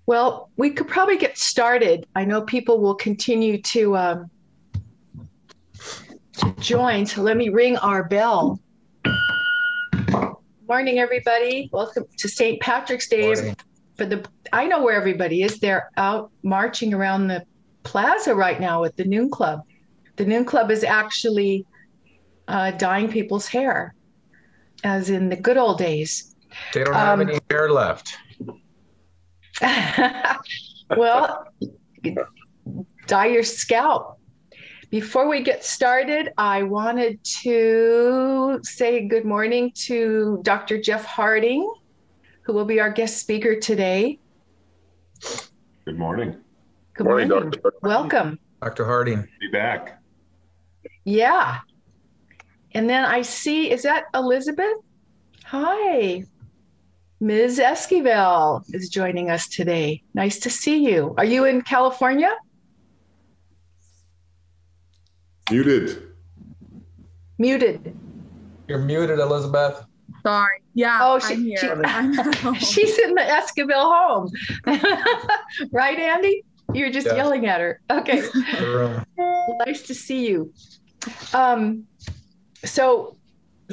Well, we could probably get started. I know people will continue to join, so let me ring our bell. Morning, everybody. Welcome to St. Patrick's Day. Morning. I know where everybody is. They're out marching around the plaza right now with the Noon Club. The Noon Club is actually dyeing people's hair, as in the good old days. They don't have any hair left. Well, dye your scalp. Before we get started, I wanted to say good morning to Dr. Jeff Harding, who will be our guest speaker today. Good morning. Good morning. Dr. Welcome. Dr. Harding. Be back. Yeah. And then I see, is that Elizabeth? Hi. Ms. Esquivel is joining us today. Nice to see you. Are you in California? Muted. Muted. You're muted, Elizabeth. Sorry. Yeah, Oh, I'm here. She's in the Esquivel home. Right, Andy? You're just yelling at her. Okay. Nice to see you. So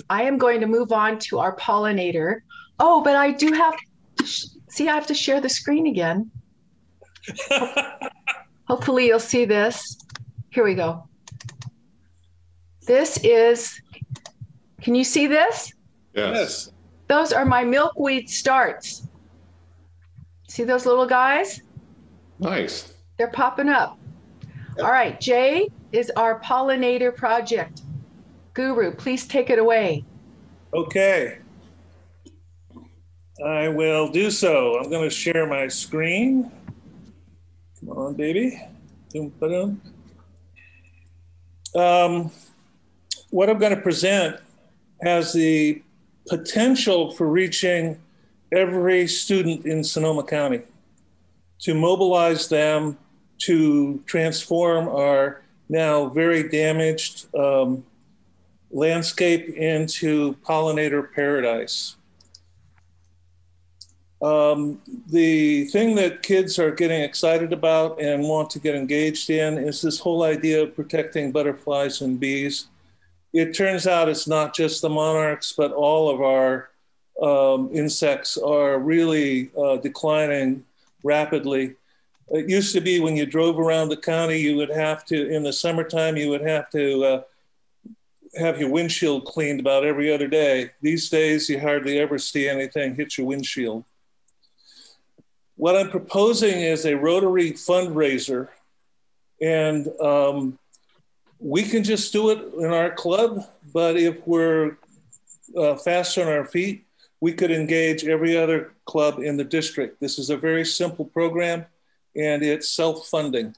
I am going to move on to our pollinator. Oh, but I do have to see, I have to share the screen again. Hopefully you'll see this. Here we go. This is, can you see this? Yes. Those are my milkweed starts. See those little guys? Nice. They're popping up. All right, Jay is our pollinator project guru. Please take it away. Okay. I will do so. I'm going to share my screen. Come on, baby. What I'm going to present has the potential for reaching every student in Sonoma County, to mobilize them to transform our now very damaged landscape into pollinator paradise. The thing that kids are getting excited about and want to get engaged in is this whole idea of protecting butterflies and bees. It turns out it's not just the monarchs, but all of our insects are really declining rapidly. It used to be when you drove around the county, you would have to, in the summertime, you would have to have your windshield cleaned about every other day. These days, you hardly ever see anything hit your windshield. What I'm proposing is a Rotary fundraiser, and we can just do it in our club, but if we're fast on our feet, we could engage every other club in the district. This is a very simple program, and it's self-funding.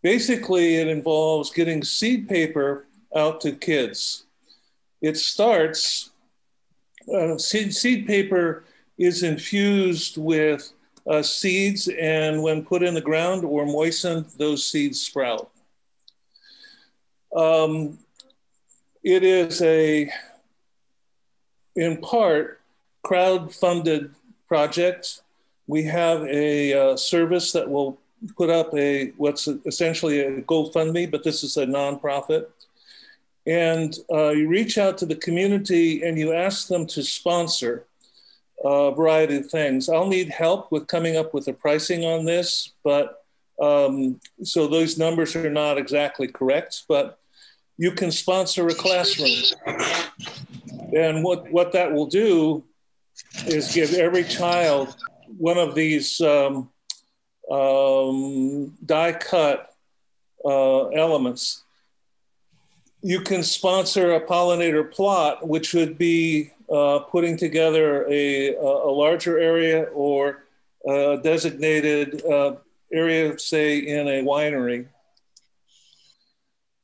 Basically, it involves getting seed paper out to kids. It starts, seed paper is infused with seeds, and when put in the ground or moistened, those seeds sprout. It is in part, crowd-funded project. We have a service that will put up what's essentially a GoFundMe, but this is a nonprofit. And you reach out to the community and you ask them to sponsor a variety of things. I'll need help with coming up with the pricing on this, but so those numbers are not exactly correct, but you can sponsor a classroom. And what that will do is give every child one of these die-cut elements. You can sponsor a pollinator plot, which would be putting together a larger area or a designated area, say, in a winery.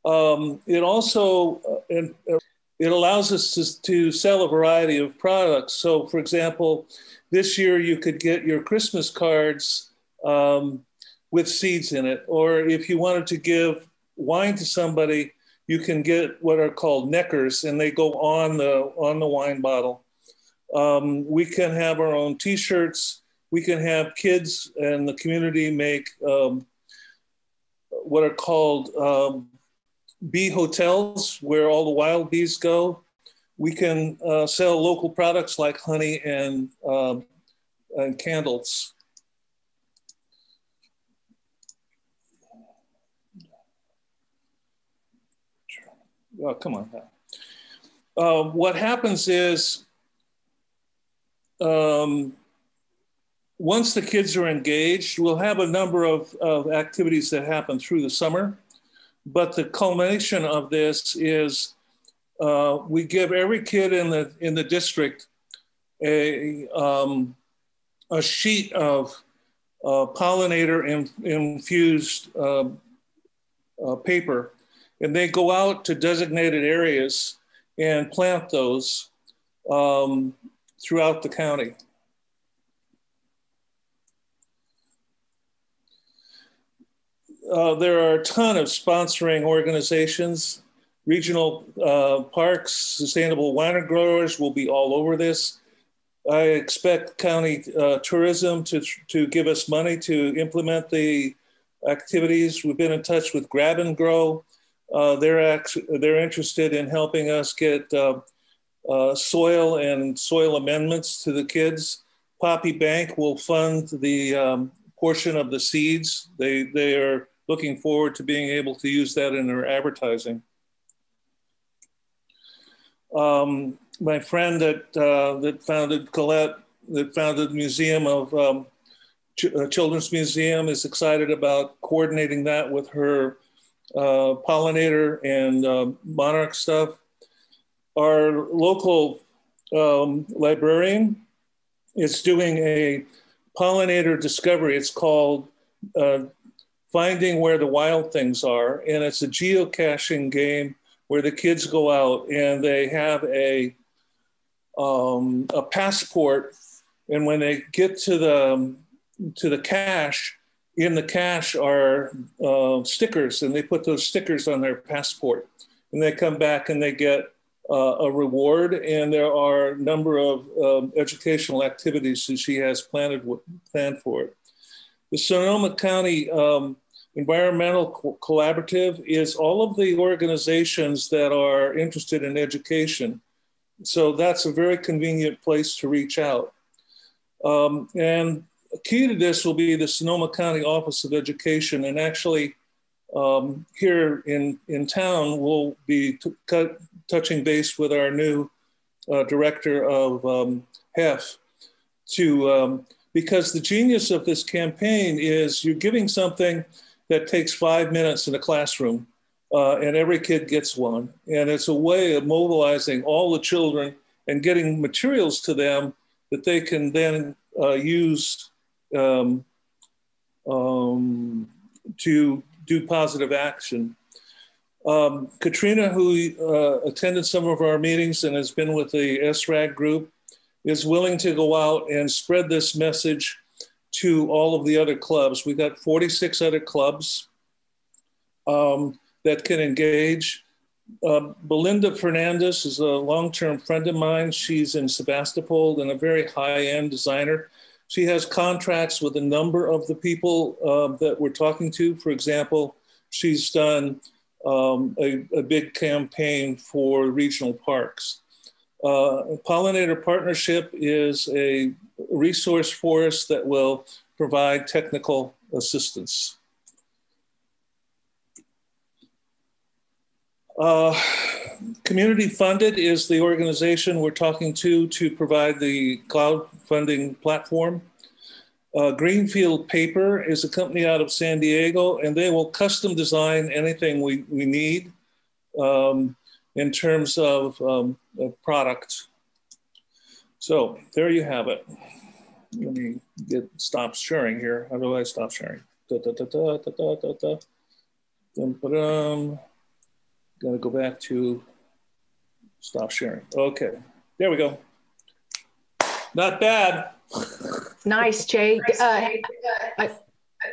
It also it allows us to sell a variety of products. So, for example, this year you could get your Christmas cards with seeds in it, or if you wanted to give wine to somebody, you can get what are called neckers, and they go on the wine bottle. We can have our own T-shirts. We can have kids and the community make what are called bee hotels, where all the wild bees go. We can sell local products like honey and candles. Oh, come on now. What happens is once the kids are engaged, we'll have a number of activities that happen through the summer. But the culmination of this is we give every kid in the district a sheet of pollinator infused paper, and they go out to designated areas and plant those throughout the county. There are a ton of sponsoring organizations. Regional parks, sustainable wine growers will be all over this. I expect county tourism to give us money to implement the activities. We've been in touch with Grab and Grow. They're interested in helping us get soil and soil amendments to the kids. Poppy Bank will fund the portion of the seeds. They are looking forward to being able to use that in their advertising. My friend that founded Colette, that founded the Museum of Children's Museum, is excited about coordinating that with her pollinator and monarch stuff. Our local librarian is doing a pollinator discovery. It's called Finding Where the Wild Things Are, and it's a geocaching game where the kids go out and they have a passport, and when they get to the cache, in the cache are stickers, and they put those stickers on their passport, and they come back and they get a reward, and there are a number of educational activities that she has planned for it. The Sonoma County Environmental Collaborative is all of the organizations that are interested in education. So that's a very convenient place to reach out. And key to this will be the Sonoma County Office of Education. And actually here in town, we'll be touching base with our new director of HEF because the genius of this campaign is you're giving something that takes 5 minutes in a classroom, and every kid gets one. And it's a way of mobilizing all the children and getting materials to them that they can then use to do positive action. Katrina, who attended some of our meetings and has been with the SRAG group, is willing to go out and spread this message to all of the other clubs. We've got 46 other clubs that can engage. Belinda Fernandez is a long-term friend of mine. She's in Sebastopol and a very high-end designer. She has contracts with a number of the people that we're talking to. For example, she's done a big campaign for regional parks. Pollinator Partnership is a resource for us that will provide technical assistance. Community Funded is the organization we're talking to provide the cloud funding platform. Greenfield Paper is a company out of San Diego, and they will custom design anything we need in terms of product. So there you have it. Let me stop sharing here. How do I stop sharing? Gotta go back to stop sharing. Okay, there we go. Not bad. Nice, Jay. I'm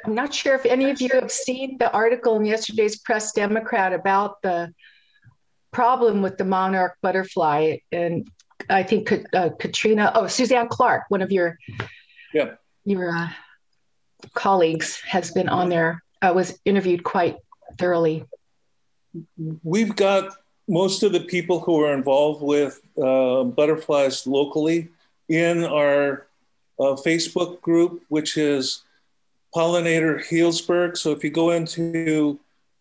not sure if any of you have seen the article in yesterday's Press Democrat about the problem with the monarch butterfly. And I think Katrina, Suzanne Clark, one of your your colleagues has been on there, was interviewed quite thoroughly. We've got most of the people who are involved with butterflies locally in our Facebook group, which is Pollinator Healdsburg. So if you go into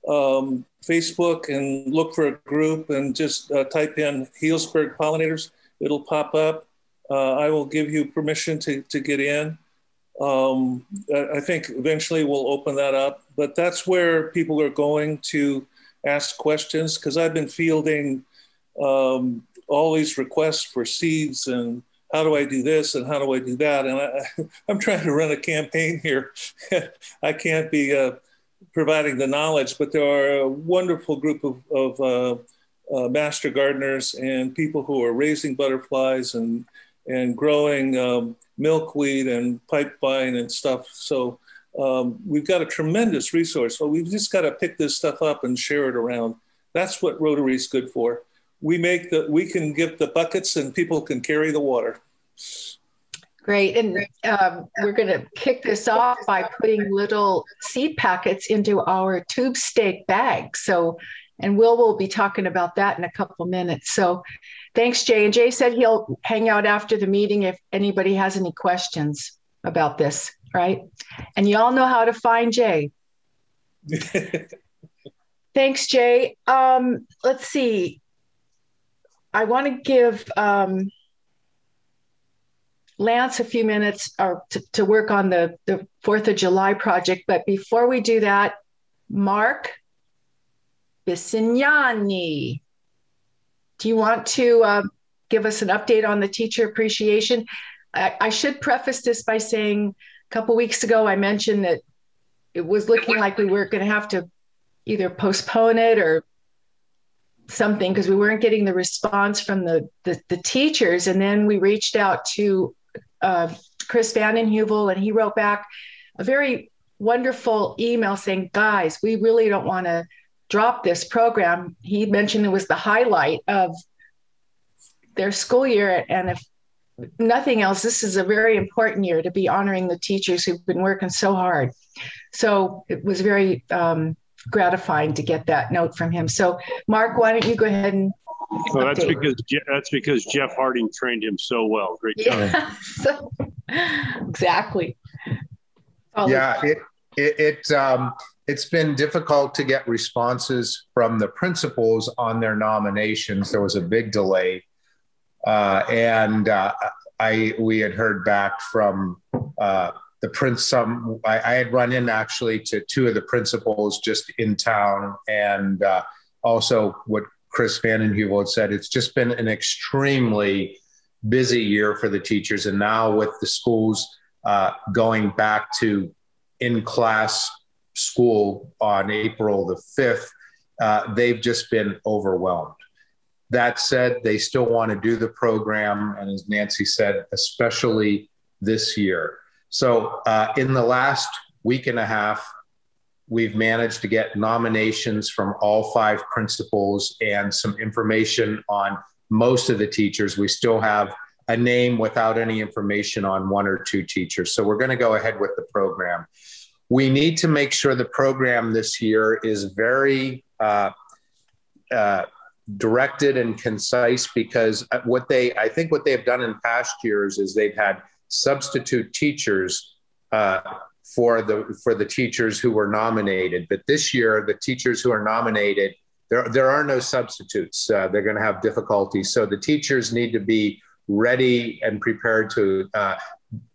Facebook and look for a group and just type in Healdsburg Pollinators, it'll pop up. I will give you permission to get in. I think eventually we'll open that up, but that's where people are going to ask questions, because I've been fielding all these requests for seeds and how do I do this and how do I do that? And I'm trying to run a campaign here. I can't be providing the knowledge, but there are a wonderful group of master gardeners and people who are raising butterflies and growing milkweed and pipevine and stuff. So we've got a tremendous resource. So we've just got to pick this stuff up and share it around. That's what Rotary is good for. We can give the buckets and people can carry the water. Great. And we're going to kick this off by putting little seed packets into our tube stake bags. So, and will be talking about that in a couple minutes. So thanks, Jay. And Jay said he'll hang out after the meeting if anybody has any questions about this, right? And you all know how to find Jay. Thanks, Jay. Let's see. I want to give Lance a few minutes to work on the 4th of July project. But before we do that, Mark Bisignani, do you want to give us an update on the teacher appreciation? I should preface this by saying a couple weeks ago, I mentioned that it was looking like we were going to have to either postpone it or something because we weren't getting the response from the teachers. And then we reached out to Chris Vanden Heuvel, and he wrote back a very wonderful email saying, guys, we really don't want to drop this program. He mentioned it was the highlight of their school year. And if nothing else, this is a very important year to be honoring the teachers who've been working so hard. So it was very gratifying to get that note from him. So Mark, why don't you go ahead and well, that's because Jeff Harding trained him so well. Great job. Yeah, exactly. Yeah, it's been difficult to get responses from the principals on their nominations. There was a big delay, and we had heard back from the prince. I had run in actually to two of the principals just in town, and also what Chris Vanden Heuvel had said. It's just been an extremely busy year for the teachers, and now with the schools going back to in-class school on April the 5th, they've just been overwhelmed. That said, they still want to do the program, and as Nancy said, especially this year. So in the last week and a half, we've managed to get nominations from all 5 principals and some information on most of the teachers. We still have a name without any information on 1 or 2 teachers. So we're going to go ahead with the program. We need to make sure the program this year is very directed and concise, because I think what they've done in past years is they've had substitute teachers for the teachers who were nominated. But this year, the teachers who are nominated, there are no substitutes. They're going to have difficulty. So the teachers need to be ready and prepared to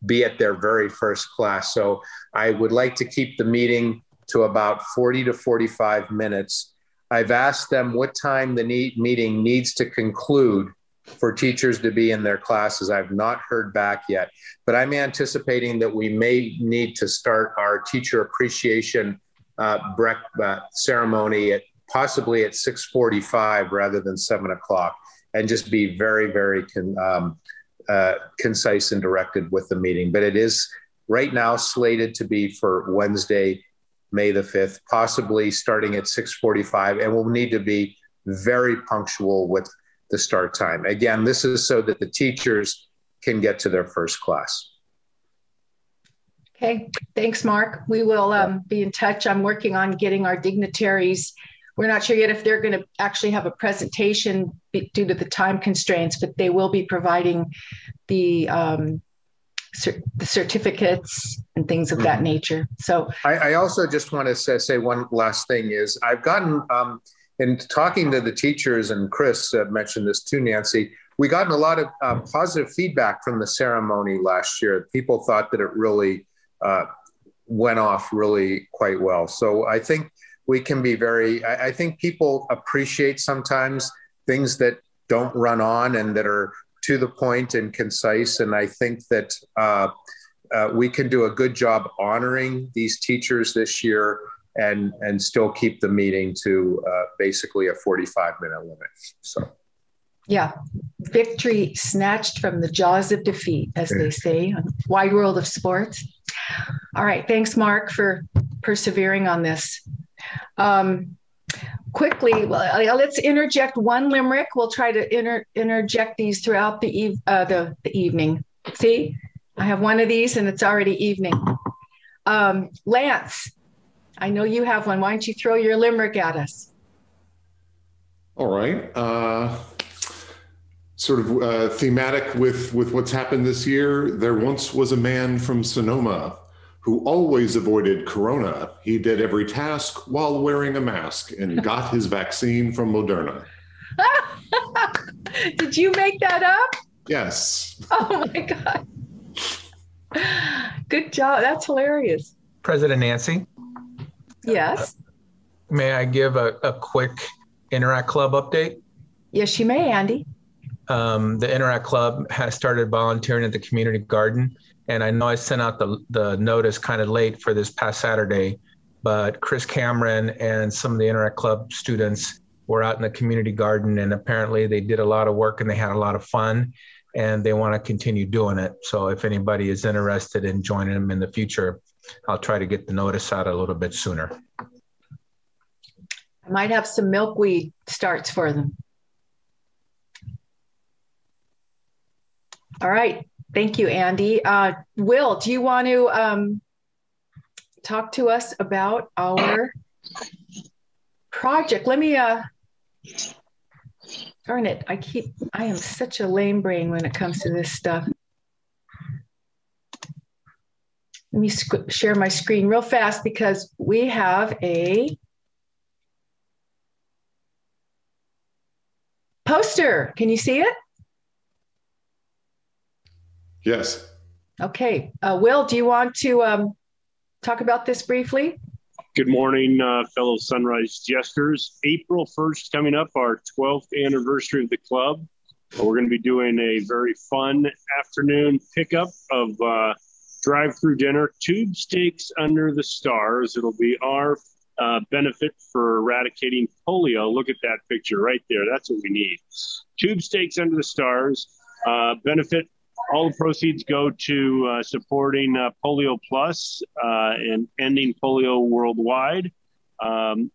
be at their very first class. So I would like to keep the meeting to about 40 to 45 minutes. I've asked them what time the meeting needs to conclude for teachers to be in their classes. I've not heard back yet, but I'm anticipating that we may need to start our teacher appreciation ceremony possibly at 6:45 rather than 7 o'clock, and just be very, very concise and directed with the meeting. But it is right now slated to be for Wednesday, May the 5th, possibly starting at 6:45, and we'll need to be very punctual with the start time. Again, this is so that the teachers can get to their first class. Okay, thanks, Mark. We will be in touch. I'm working on getting our dignitaries. We're not sure yet if they're going to actually have a presentation due to the time constraints, but they will be providing the certificates and things of that nature. So I also just want to say one last thing is I've gotten, in talking to the teachers, and Chris mentioned this too, Nancy, we gotten a lot of positive feedback from the ceremony last year. People thought that it really went off really quite well. So I think we can be I think people appreciate sometimes things that don't run on and that are to the point and concise. And I think that we can do a good job honoring these teachers this year and still keep the meeting to basically a 45-minute limit. So. Yeah, victory snatched from the jaws of defeat, as they say, on Wide World of Sports. All right, thanks, Mark, for persevering on this. Quickly, let's interject one limerick. We'll try to interject these throughout the evening. See, I have one of these, and it's already evening. Lance, I know you have one. Why don't you throw your limerick at us? All right. Sort of thematic with what's happened this year. There once was a man from Sonoma who always avoided corona. He did every task while wearing a mask and got his vaccine from Moderna. Did you make that up? Yes. Oh my God. Good job. That's hilarious. President Nancy, Yes. may I give a quick Interact Club update? Yes, you may, Andy. The Interact Club has started volunteering at the community garden. And I know I sent out the notice kind of late for this past Saturday, but Chris Cameron and some of the Interact Club students were out in the community garden, and apparently they did a lot of work and they had a lot of fun, and they want to continue doing it. So if anybody is interested in joining them in the future, I'll try to get the notice out a little bit sooner. I might have some milkweed starts for them. All right. Thank you, Andy. Will, do you want to talk to us about our project? Let me, darn it, I am such a lame brain when it comes to this stuff. Let me share my screen real fast because we have a poster. Can you see it? Yes. Okay. Will, do you want to talk about this briefly? Good morning, fellow Sunrise Jesters. April 1st coming up, our 12th anniversary of the club. We're going to be doing a very fun afternoon pickup of drive-through dinner, tube steaks under the stars. It'll be our benefit for eradicating polio. Look at that picture right there. That's what we need. Tube steaks under the stars. Benefit. All the proceeds go to supporting Polio Plus and ending polio worldwide.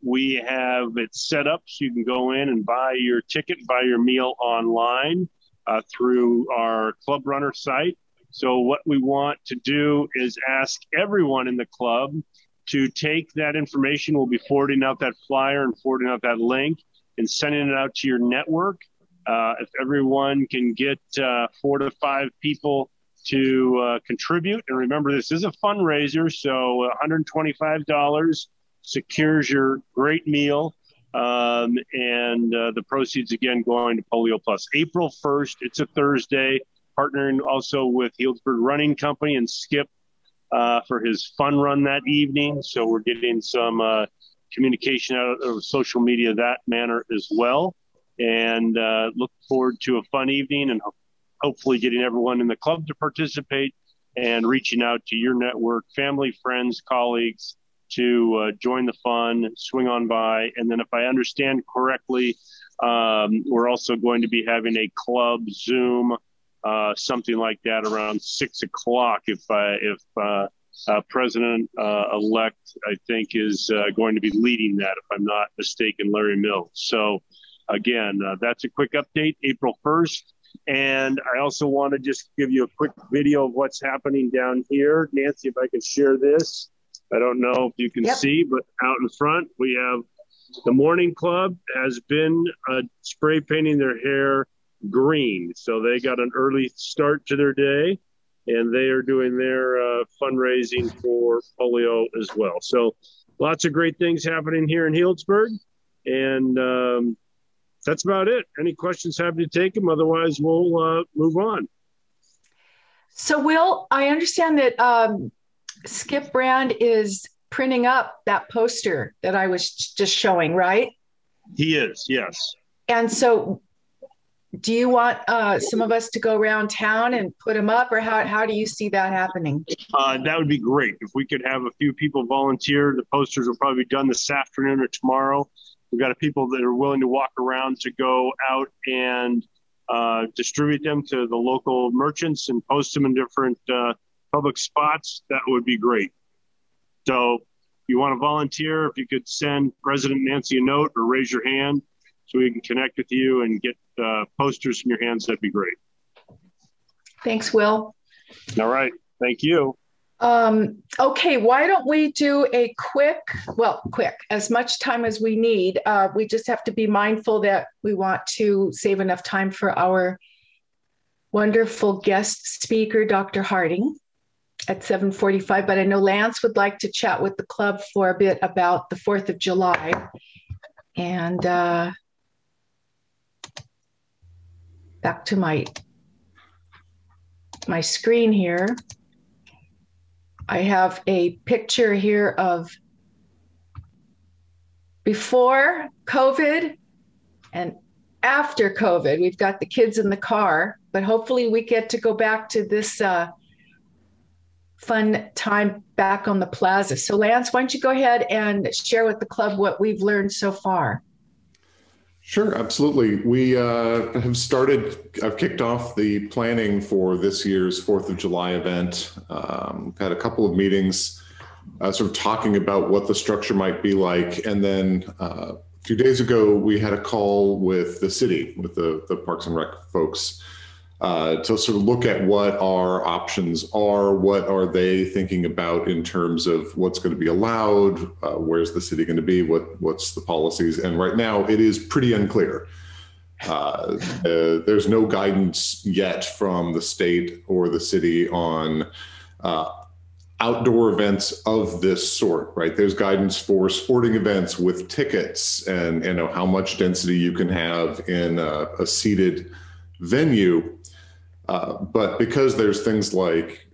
We have it set up so you can go in and buy your ticket, buy your meal online through our Club Runner site. So what we want to do is ask everyone in the club to take that information. We'll be forwarding out that flyer and forwarding out that link and sending it out to your network. If everyone can get 4 to 5 people to contribute, and remember, this is a fundraiser, so $125 secures your great meal, and the proceeds, again, going to Polio Plus. April 1st, it's a Thursday, partnering also with Healdsburg Running Company and Skip for his fun run that evening, so we're getting some communication out of social media that manner as well. And look forward to a fun evening and hopefully getting everyone in the club to participate and reaching out to your network, family, friends, colleagues to join the fun, swing on by. And then if I understand correctly, we're also going to be having a club Zoom, something like that around 6 o'clock if President-elect, I think, is going to be leading that, if I'm not mistaken, Larry Mills. So again, that's a quick update. April 1st, And I also want to just give you a quick video of what's happening down here. Nancy, if I can share this. I don't know if you can see, but out in front, we have the morning club has been spray painting their hair green. So they got an early start to their day, and they are doing their fundraising for polio as well. So lots of great things happening here in Healdsburg. And that's about it. Any questions, happy to take them. Otherwise, we'll move on. So, Will, I understand that Skip Brand is printing up that poster that I was just showing, right? He is, yes. And so do you want some of us to go around town and put them up, or how do you see that happening? That would be great. If we could have a few people volunteer, the posters will probably be done this afternoon or tomorrow. We've got people that are willing to walk around to go out and distribute them to the local merchants and post them in different public spots. That would be great. So if you want to volunteer, if you could send President Nancy a note or raise your hand so we can connect with you and get posters in your hands, that'd be great. Thanks, Will. All right. Thank you. Okay, why don't we do a quick, as much time as we need. We just have to be mindful that we want to save enough time for our wonderful guest speaker, Dr. Harding, at 7:45. But I know Lance would like to chat with the club for a bit about the 4th of July. And back to my screen here. I have a picture here of before COVID and after COVID. We've got the kids in the car, but hopefully we get to go back to this fun time back on the plaza. So Lance, why don't you go ahead and share with the club what we've learned so far? Sure, absolutely. I've kicked off the planning for this year's 4th of July event. Had a couple of meetings sort of talking about what the structure might be like. And then a few days ago, we had a call with the city, with the Parks and Rec folks, to sort of look at what our options are, what are they thinking about in terms of what's going to be allowed, where's the city going to be, what's the policies. And right now it is pretty unclear. There's no guidance yet from the state or the city on outdoor events of this sort, right? There's guidance for sporting events with tickets and how much density you can have in a seated venue. But because there's things like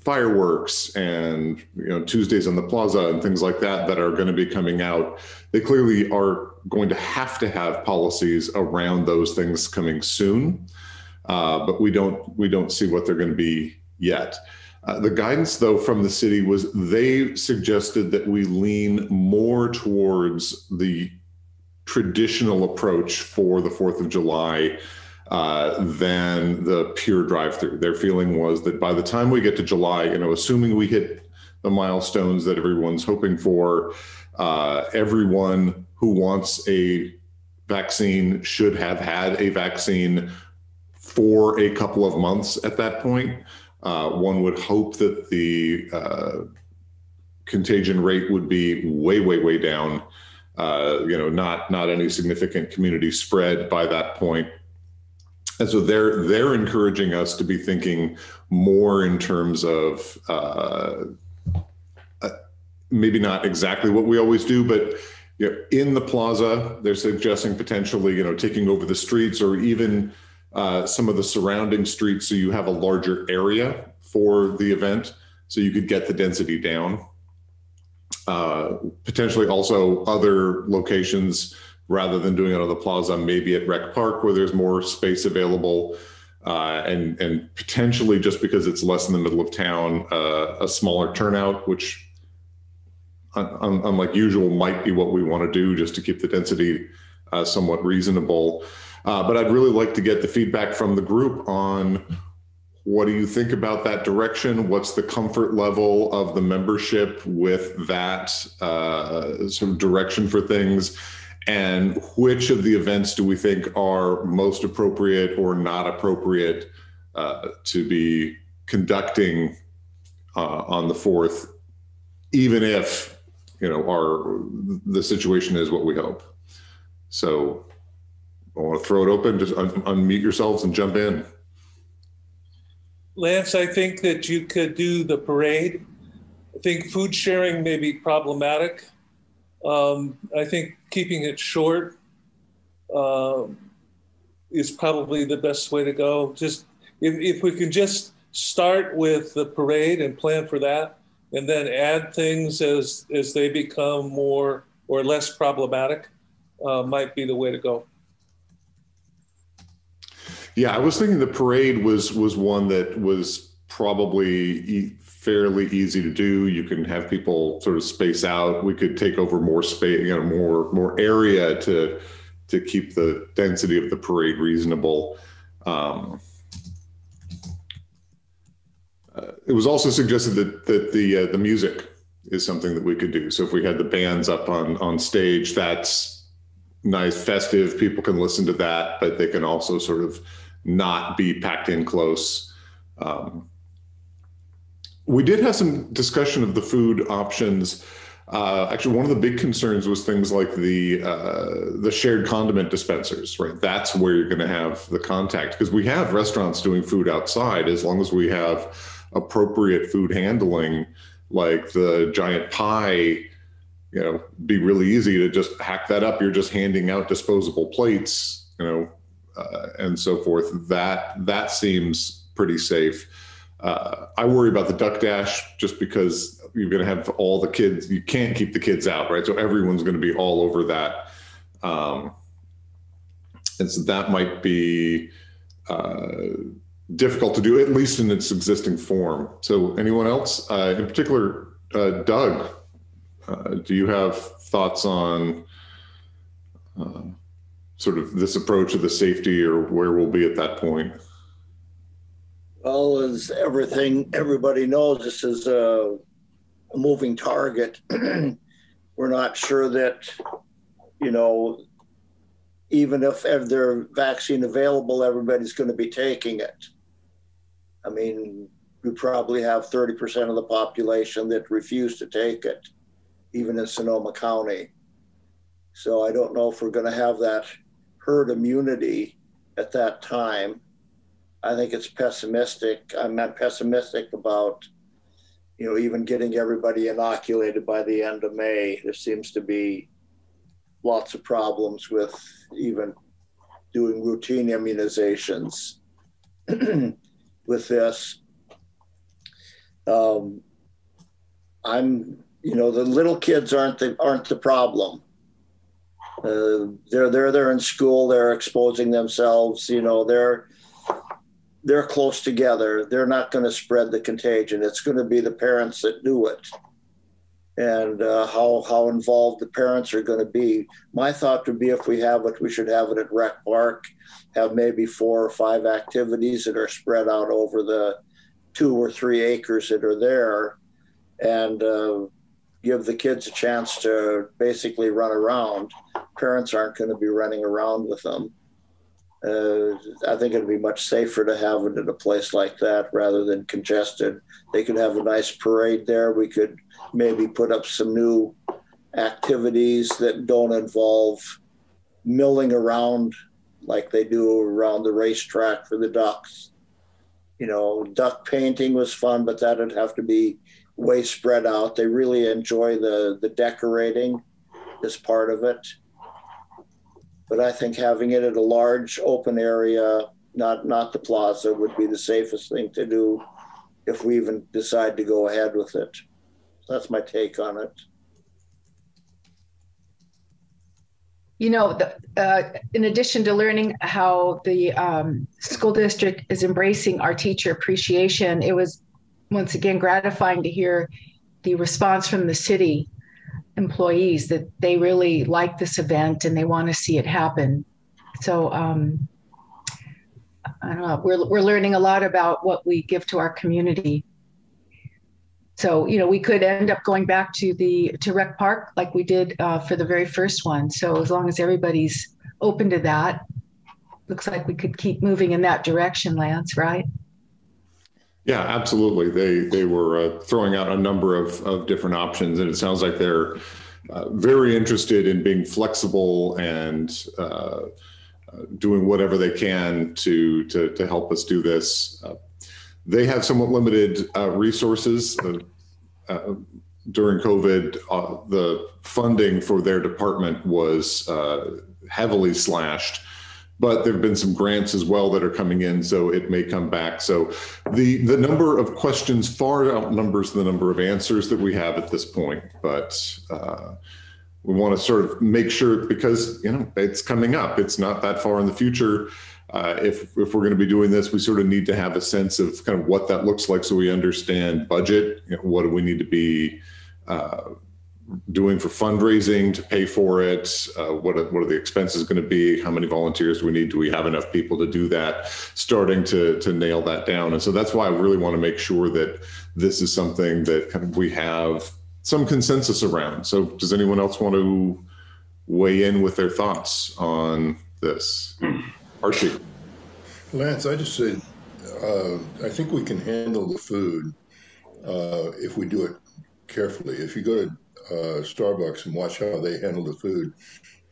fireworks and Tuesdays on the Plaza and things like that that are going to be coming out, they clearly are going to have policies around those things coming soon. But we don't see what they're going to be yet. The guidance, though, from the city was they suggested that we lean more towards the traditional approach for the 4th of July than the pure drive-through. Their feeling was that by the time we get to July, assuming we hit the milestones that everyone's hoping for, everyone who wants a vaccine should have had a vaccine for a couple of months at that point. One would hope that the contagion rate would be way, way, way down, not any significant community spread by that point. And so they're encouraging us to be thinking more in terms of maybe not exactly what we always do, but in the plaza, they're suggesting potentially taking over the streets or even some of the surrounding streets so you have a larger area for the event so you could get the density down. Potentially also other locations, rather than doing it on the plaza, maybe at Rec Park where there's more space available, and potentially, just because it's less in the middle of town, a smaller turnout, which unlike usual might be what we want to do just to keep the density somewhat reasonable. But I'd really like to get the feedback from the group on what do you think about that direction? What's the comfort level of the membership with that sort of direction for things? and which of the events do we think are most appropriate or not appropriate to be conducting on the 4th, even if, you know, the situation is what we hope. So I want to throw it open, just unmute yourselves and jump in. Lance, I think that you could do the parade. I think food sharing may be problematic. I think keeping it short is probably the best way to go. Just if we can just start with the parade and plan for that, and then add things as they become more or less problematic, might be the way to go. Yeah, I was thinking the parade was one that was probably fairly easy to do. You can have people sort of space out. We could take over more space, you know, more area to keep the density of the parade reasonable. It was also suggested that the music is something that we could do. So if we had the bands up on stage, that's nice, festive. People can listen to that, but they can also sort of not be packed in close. We did have some discussion of the food options. Actually, one of the big concerns was things like the shared condiment dispensers, right? That's where you're going to have the contact, because we have restaurants doing food outside as long as we have appropriate food handling, like the giant pie, you know, be really easy to just hack that up. You're just handing out disposable plates, you know, and so forth. That seems pretty safe. I worry about the duck dash just because you're going to have all the kids. You can't keep the kids out, right? So everyone's going to be all over that. And so that might be difficult to do, at least in its existing form. So anyone else, in particular, Doug, do you have thoughts on sort of this approach of the safety, or where we'll be at that point? Well, as everybody knows, this is a moving target. We're not sure that, you know, even if there's vaccine available, everybody's going to be taking it. I mean, we probably have 30% of the population that refuse to take it, even in Sonoma County. So I don't know if we're going to have that herd immunity at that time. I think it's pessimistic. I'm not pessimistic about, you know, even getting everybody inoculated by the end of May. There seems to be lots of problems with even doing routine immunizations with this. You know, the little kids aren't the problem. They're in school. They're exposing themselves. You know, they're close together. They're not going to spread the contagion. It's going to be the parents that do it, and how involved the parents are going to be. My thought would be, if we have it, we should have it at Rec Park, have maybe 4 or 5 activities that are spread out over the 2 or 3 acres that are there, and give the kids a chance to basically run around. Parents aren't going to be running around with them. I think it'd be much safer to have it at a place like that rather than congested. They could have a nice parade there. We could maybe put up some new activities that don't involve milling around like they do around the racetrack for the ducks. You know, duck painting was fun, but that'd have to be way spread out. They really enjoy the decorating as part of it. But I think having it at a large open area, not the plaza, would be the safest thing to do if we even decide to go ahead with it. So that's my take on it. You know, in addition to learning how the school district is embracing our teacher appreciation, it was once again gratifying to hear the response from the city employees that they really like this event and they want to see it happen. So I don't know, we're learning a lot about what we give to our community. So, we could end up going back to Rec Park like we did for the very first one. So as long as everybody's open to that, looks like we could keep moving in that direction, Lance, right? Yeah, absolutely. They were throwing out a number of different options, and it sounds like they're very interested in being flexible and doing whatever they can to help us do this. They have somewhat limited resources. During COVID, the funding for their department was heavily slashed, but there have been some grants as well that are coming in, so it may come back. So the number of questions far outnumbers the number of answers that we have at this point, but we want to sort of make sure, because it's coming up. It's not that far in the future. If we're going to be doing this, we sort of need to have a sense of kind of what that looks like, so we understand budget. What do we need to be doing for fundraising to pay for it? What are the expenses going to be? How many volunteers do we need? Do we have enough people to do that? Starting to nail that down. And so that's why I really want to make sure that this is something that kind of we have some consensus around. So does anyone else want to weigh in with their thoughts on this? Archie. Lance, I just said, I think we can handle the food if we do it carefully. If you go to Starbucks and watch how they handle the food,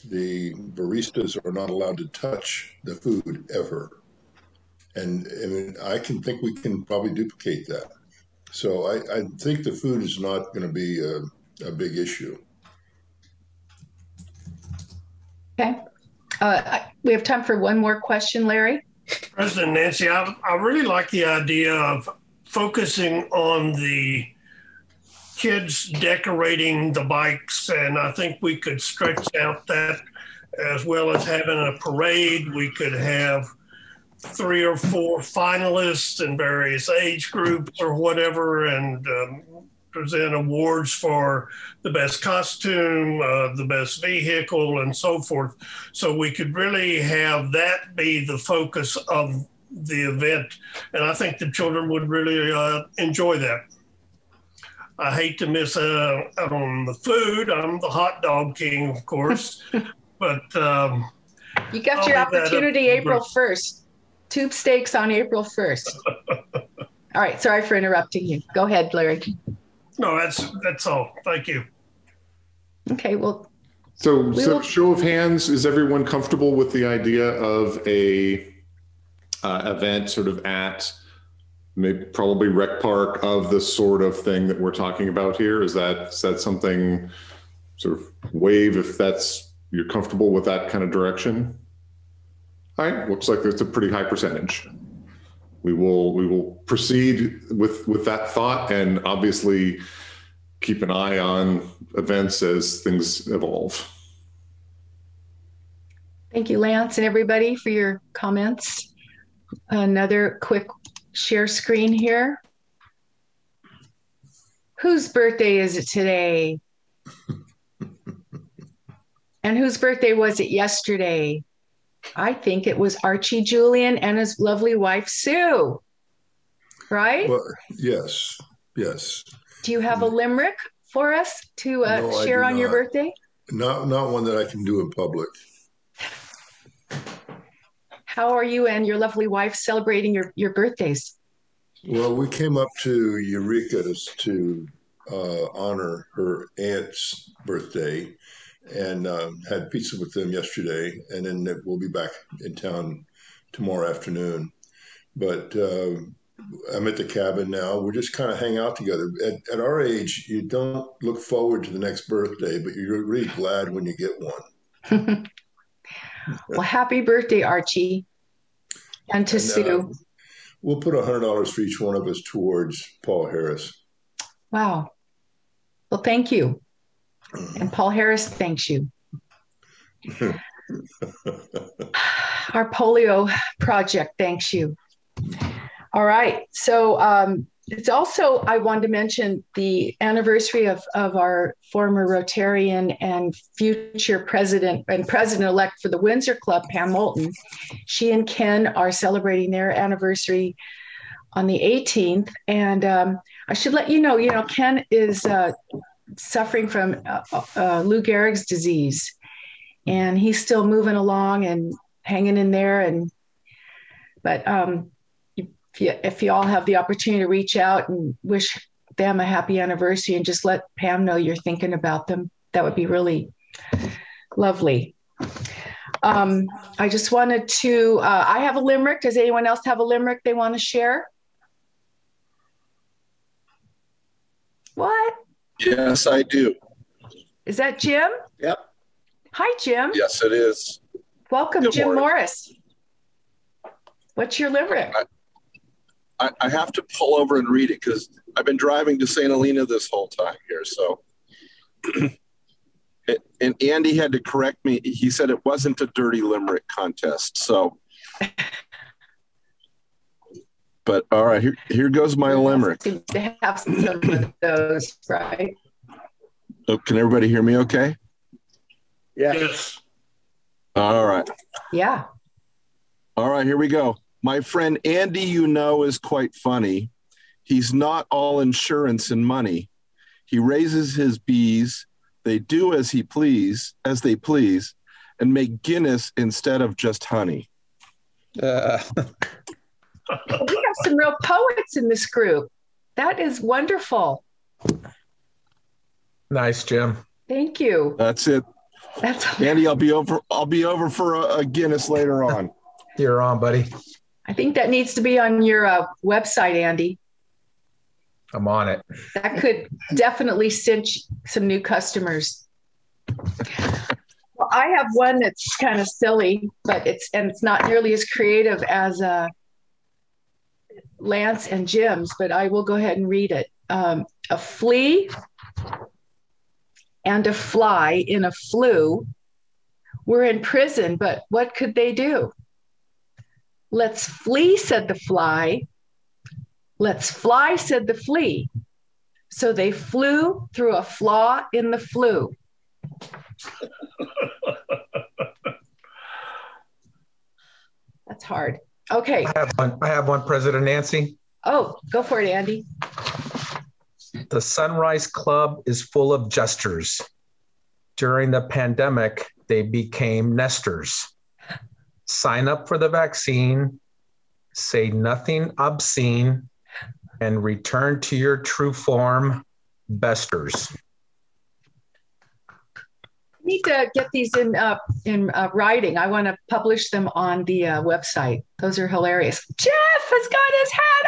the baristas are not allowed to touch the food ever. And I mean, I can think we can probably duplicate that. So I think the food is not going to be a big issue. Okay. We have time for one more question, Larry. President Nancy, I really like the idea of focusing on the kids decorating the bikes, and I think we could stretch out that as well as having a parade. We could have 3 or 4 finalists in various age groups or whatever, and present awards for the best costume, the best vehicle, and so forth. So we could really have that be the focus of the event. And I think the children would really enjoy that. I hate to miss out on the food. I'm the hot dog king, of course, but you got your opportunity April 1st. Tube steaks on April 1st. All right. Sorry for interrupting you. Go ahead, Larry. No, that's all. Thank you. Okay, well. So show of hands, is everyone comfortable with the idea of a event sort of at maybe probably Rec Park of the sort of thing that we're talking about here? Is that something, sort of wave if you're comfortable with that kind of direction? All right, looks like there's a pretty high percentage. We will proceed with that thought, and obviously keep an eye on events as things evolve. Thank you, Lance, and everybody for your comments. Another quick share screen here. Whose birthday is it today? And whose birthday was it yesterday? I think it was Archie Julian and his lovely wife, Sue, right? Well, yes. Do you have a limerick for us to share on your birthday? Not one that I can do in public. How are you and your lovely wife celebrating your birthdays? Well, we came up to Eureka's to honor her aunt's birthday, and had pizza with them yesterday, and then we'll be back in town tomorrow afternoon. But I'm at the cabin now. We're just kind of hang out together. At our age, you don't look forward to the next birthday, but you're really glad when you get one. Well, happy birthday, Archie. And to Sue. We'll put $100 for each one of us towards Paul Harris. Wow. Well, thank you. And Paul Harris thanks you. Our polio project thanks you. All right. So it's also, I wanted to mention the anniversary of our former Rotarian and future president and president-elect for the Windsor Club, Pam Moulton. She and Ken are celebrating their anniversary on the 18th. And I should let you know, Ken is suffering from Lou Gehrig's disease, and he's still moving along and hanging in there. But if you all have the opportunity to reach out and wish them a happy anniversary and just let Pam know you're thinking about them, that would be really lovely. I just wanted to, I have a limerick. Does anyone else have a limerick they want to share? What? Yes, I do. Is that Jim? Yep. Hi, Jim. Yes, it is. Welcome, Good Jim morning. Morris. What's your limerick? I have to pull over and read it because I've been driving to St. Helena this whole time here. So, and Andy had to correct me. He said it wasn't a dirty limerick contest. So, but all right, here goes my limerick. To have some of those, right? Oh, can everybody hear me okay? Yes. All right. Yeah. All right, here we go. My friend Andy, is quite funny. He's not all insurance and money. He raises his bees. They do as they please, and make Guinness instead of just honey. We have some real poets in this group. That is wonderful. Nice, Jim. Thank you. That's it. That's Andy, I'll be over for a Guinness later on. You're on, buddy. I think that needs to be on your website, Andy. I'm on it. That could definitely cinch some new customers. Well, I have one that's kind of silly, but it's not nearly as creative as Lance and Jim's, but I will go ahead and read it. A flea and a fly in a flue were in prison, but what could they do? Let's flee, said the fly. Let's fly, said the flea. So they flew through a flaw in the flue. That's hard. Okay. I have one, President Nancy. Oh, go for it, Andy. The Sunrise Club is full of jesters. During the pandemic, they became nesters. Sign up for the vaccine, say nothing obscene, and return to your true form, besters. I need to get these in writing. I want to publish them on the website. Those are hilarious. Jeff has got his hat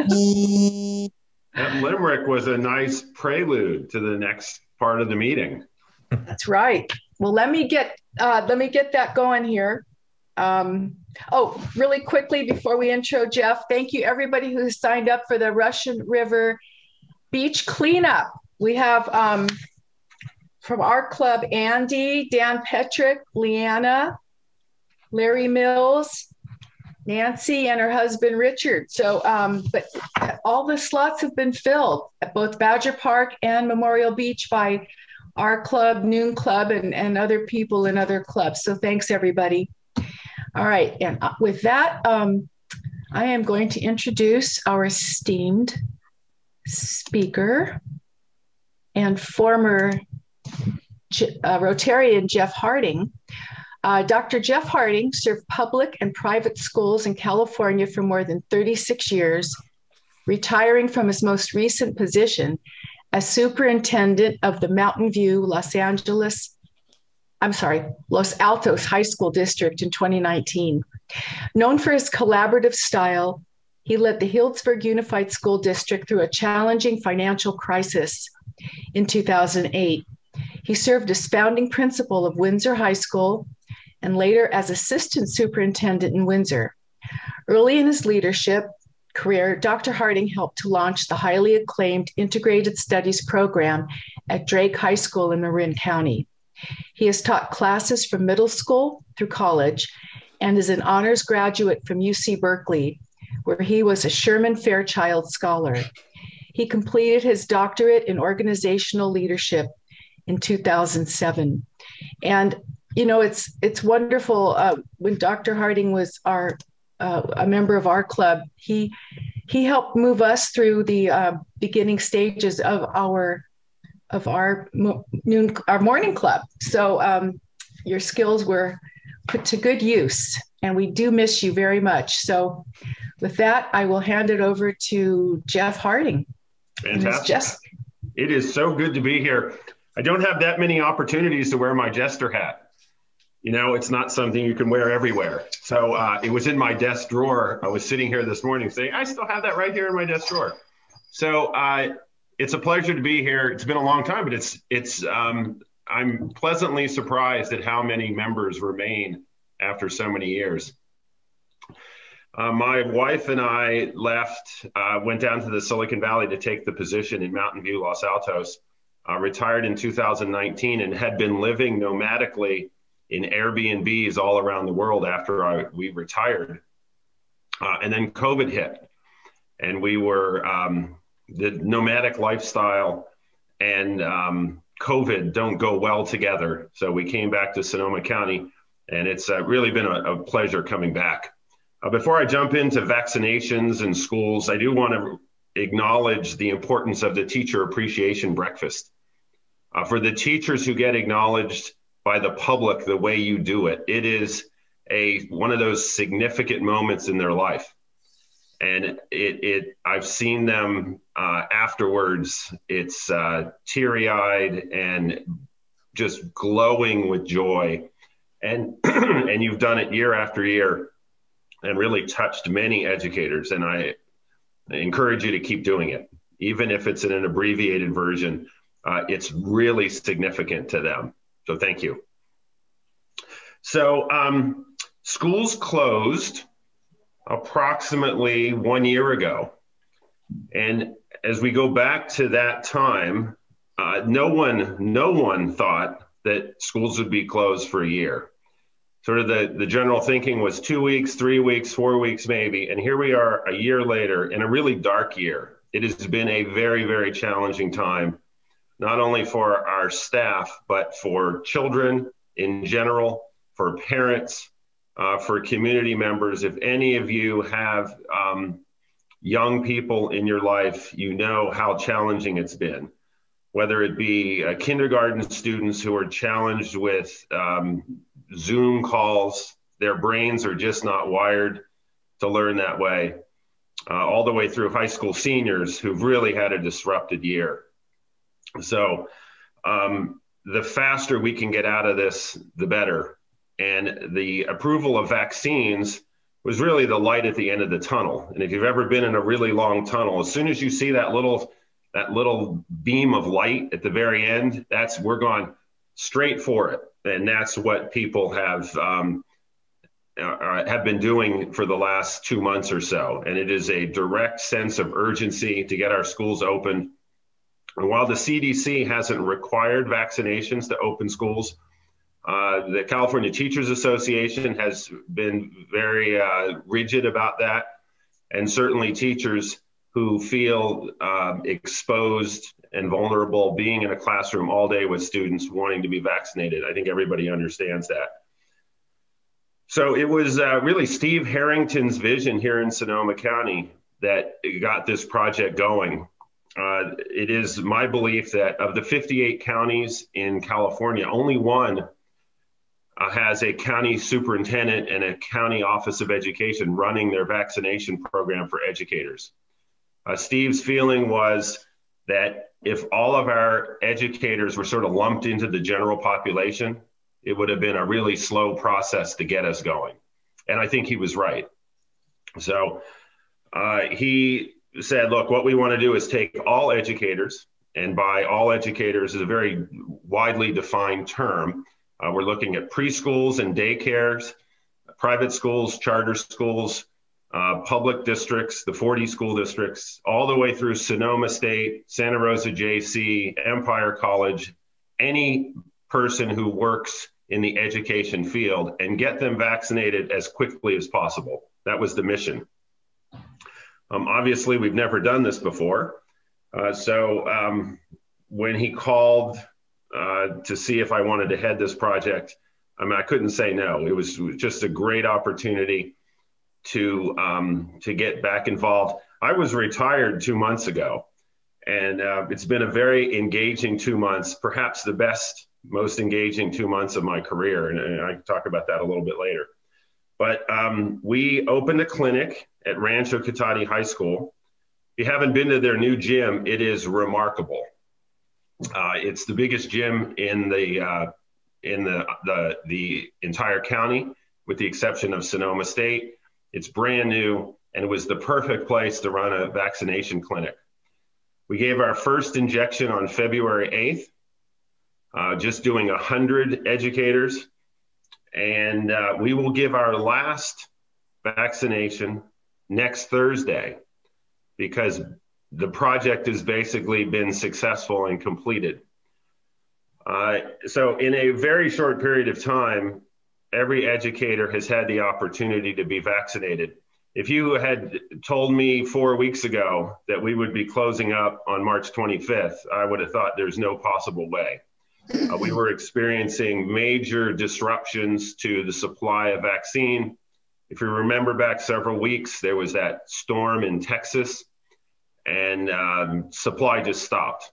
on. That limerick was a nice prelude to the next part of the meeting. That's right. Well, let me get that going here. Really quickly before we intro Jeff, thank you everybody who signed up for the Russian River Beach Cleanup. We have from our club, Andy, Dan Petrick, Leanna, Larry Mills, Nancy, and her husband, Richard. So, but all the slots have been filled at both Badger Park and Memorial Beach by our club, Noon Club, and other people in other clubs. So thanks, everybody. All right. And with that, I am going to introduce our esteemed speaker and former Rotarian Jeff Harding. Dr. Jeff Harding served public and private schools in California for more than 36 years, retiring from his most recent position as superintendent of the Mountain View, Los Altos High School District in 2019. Known for his collaborative style, he led the Healdsburg Unified School District through a challenging financial crisis in 2008. He served as founding principal of Windsor High School and later as assistant superintendent in Windsor. Early in his leadership career, Dr. Harding helped to launch the highly acclaimed Integrated Studies program at Drake High School in Marin County. He has taught classes from middle school through college and is an honors graduate from UC Berkeley, where he was a Sherman Fairchild Scholar. He completed his doctorate in organizational leadership in 2007. And, you know, it's wonderful when Dr. Harding was our a member of our club. He helped move us through the beginning stages of our morning club. So your skills were put to good use, and we do miss you very much. So with that, I will hand it over to Jeff Harding. Fantastic. It is so good to be here. I don't have that many opportunities to wear my jester hat. You know, it's not something you can wear everywhere. So it was in my desk drawer. I was sitting here this morning saying, I still have that right here in my desk drawer. So it's a pleasure to be here. It's been a long time, but I'm pleasantly surprised at how many members remain after so many years. My wife and I went down to the Silicon Valley to take the position in Mountain View, Los Altos, retired in 2019 and had been living nomadically in Airbnbs all around the world after we retired. And then COVID hit, and we were, the nomadic lifestyle and COVID don't go well together. So we came back to Sonoma County, and it's really been a pleasure coming back. Before I jump into vaccinations and schools, I do want to acknowledge the importance of the Teacher Appreciation Breakfast. For the teachers who get acknowledged by the public the way you do it, it is one of those significant moments in their life. And I've seen them afterwards. It's teary-eyed and just glowing with joy. And and you've done it year after year and really touched many educators. And I encourage you to keep doing it, even if it's in an abbreviated version. It's really significant to them. So thank you. So schools closed approximately 1 year ago. And as we go back to that time, no one thought that schools would be closed for a year. Sort of the general thinking was 2 weeks, 3 weeks, 4 weeks maybe. And here we are a year later in a really dark year. It has been a very, very challenging time, not only for our staff, but for children in general, for parents, for community members. If any of you have young people in your life, you know how challenging it's been, whether it be kindergarten students who are challenged with Zoom calls, their brains are just not wired to learn that way, all the way through high school seniors who've really had a disrupted year. So the faster we can get out of this, the better. And the approval of vaccines was really the light at the end of the tunnel. And if you've ever been in a really long tunnel, as soon as you see that little beam of light at the very end, we're going straight for it. And that's what people have been doing for the last 2 months or so. And it is a direct sense of urgency to get our schools open. And while the CDC hasn't required vaccinations to open schools, the California Teachers Association has been very rigid about that. And certainly teachers who feel exposed and vulnerable being in a classroom all day with students wanting to be vaccinated. I think everybody understands that. So it was really Steve Harrington's vision here in Sonoma County that got this project going. It is my belief that of the 58 counties in California, only one has a county superintendent and a county office of education running their vaccination program for educators. Steve's feeling was that if all of our educators were sort of lumped into the general population, it would have been a really slow process to get us going. And I think he was right. So he said, look, what we want to do is take all educators, and by all educators is a very widely defined term. We're looking at preschools and daycares, private schools, charter schools, public districts, the 40 school districts, all the way through Sonoma State, Santa Rosa JC, Empire College, any person who works in the education field, and get them vaccinated as quickly as possible. That was the mission. Obviously, we've never done this before. So when he called to see if I wanted to head this project, I mean, I couldn't say no. It was just a great opportunity. to get back involved. I was retired 2 months ago, and it's been a very engaging 2 months, perhaps the best, most engaging 2 months of my career. And I can talk about that a little bit later. But we opened a clinic at Rancho Cotati High School. If you haven't been to their new gym, it is remarkable. It's the biggest gym in the entire county, with the exception of Sonoma State. It's brand new, and it was the perfect place to run a vaccination clinic. We gave our first injection on February 8th, just doing 100 educators. And we will give our last vaccination next Thursday, because the project has basically been successful and completed. So in a very short period of time, every educator has had the opportunity to be vaccinated. If you had told me 4 weeks ago that we would be closing up on March 25th, I would have thought there's no possible way. We were experiencing major disruptions to the supply of vaccine. If you remember back several weeks, there was that storm in Texas, and supply just stopped.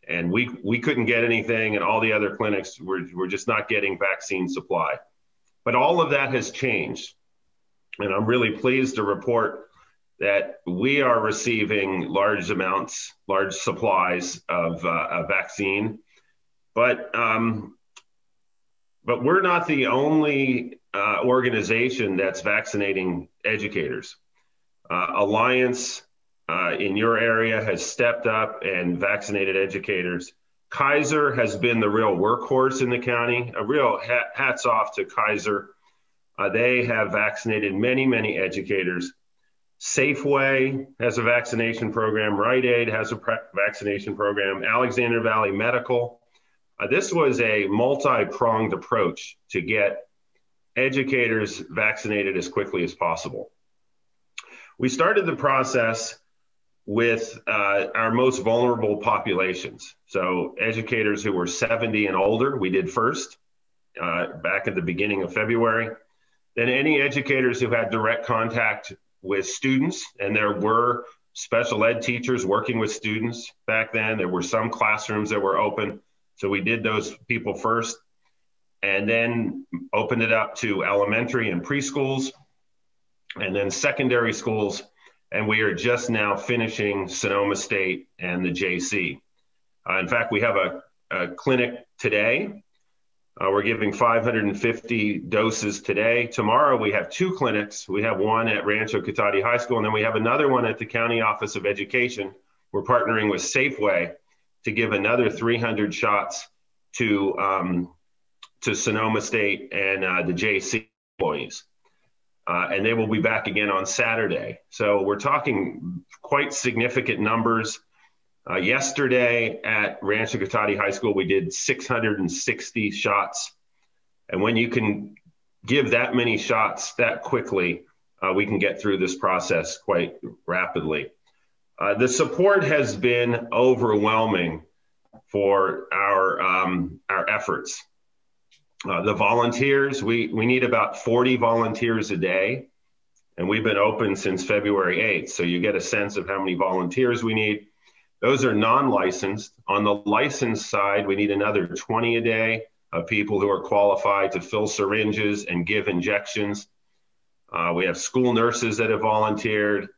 And we couldn't get anything, and all the other clinics were just not getting vaccine supply. But all of that has changed. And I'm really pleased to report that we are receiving large supplies of vaccine. But we're not the only organization that's vaccinating educators. Alliance in your area has stepped up and vaccinated educators. Kaiser has been the real workhorse in the county. A real hats off to Kaiser. They have vaccinated many, many educators. Safeway has a vaccination program. Rite Aid has a vaccination program. Alexander Valley Medical. This was a multi-pronged approach to get educators vaccinated as quickly as possible. We started the process with our most vulnerable populations. So educators who were 70 and older, we did first back at the beginning of February. Then any educators who had direct contact with students, and there were special ed teachers working with students back then. There were some classrooms that were open. So we did those people first, and then opened it up to elementary and preschools, and then secondary schools. And we are just now finishing Sonoma State and the JC. In fact, we have a clinic today. We're giving 550 doses today. Tomorrow we have 2 clinics. We have one at Rancho Cotati High School, and then we have another one at the County Office of Education. We're partnering with Safeway to give another 300 shots to Sonoma State and the JC employees. And they will be back again on Saturday. So we're talking quite significant numbers. Yesterday at Rancho Cotati High School, we did 660 shots. And when you can give that many shots that quickly, we can get through this process quite rapidly. The support has been overwhelming for our efforts. The volunteers, we need about 40 volunteers a day, and we've been open since February 8th. So you get a sense of how many volunteers we need. Those are non-licensed. On the licensed side, we need another 20 a day of people who are qualified to fill syringes and give injections. We have school nurses that have volunteered,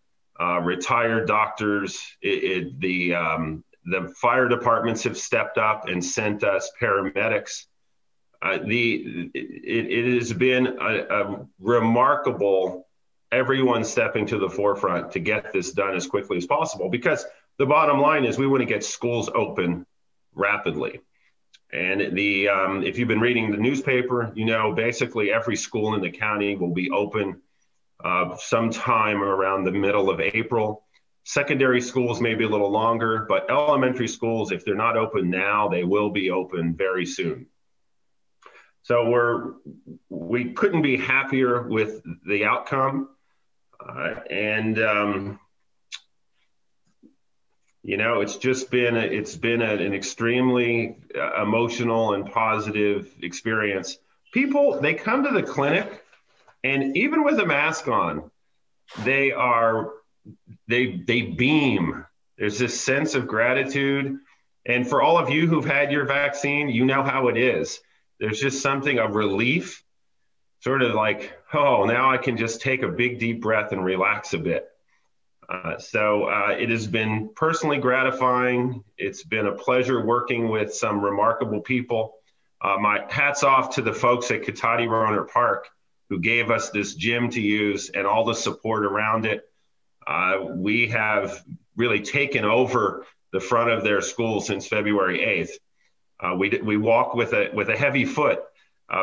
retired doctors. The fire departments have stepped up and sent us paramedics. It has been a remarkable, everyone stepping to the forefront to get this done as quickly as possible, because the bottom line is we want to get schools open rapidly. And if you've been reading the newspaper, you know, basically every school in the county will be open sometime around the middle of April. Secondary schools may be a little longer, but elementary schools, if they're not open now, they will be open very soon. So we couldn't be happier with the outcome. You know, it's been an extremely emotional and positive experience. People, they come to the clinic, and even with a mask on, they beam. There's this sense of gratitude. And for all of you who've had your vaccine, you know how it is. There's just something of relief, sort of like, oh, now I can just take a big deep breath and relax a bit. So it has been personally gratifying. It's been a pleasure working with some remarkable people. My hats off to the folks at Cotati Rohnert Park who gave us this gym to use and all the support around it. We have really taken over the front of their school since February 8th. We walk with a heavy foot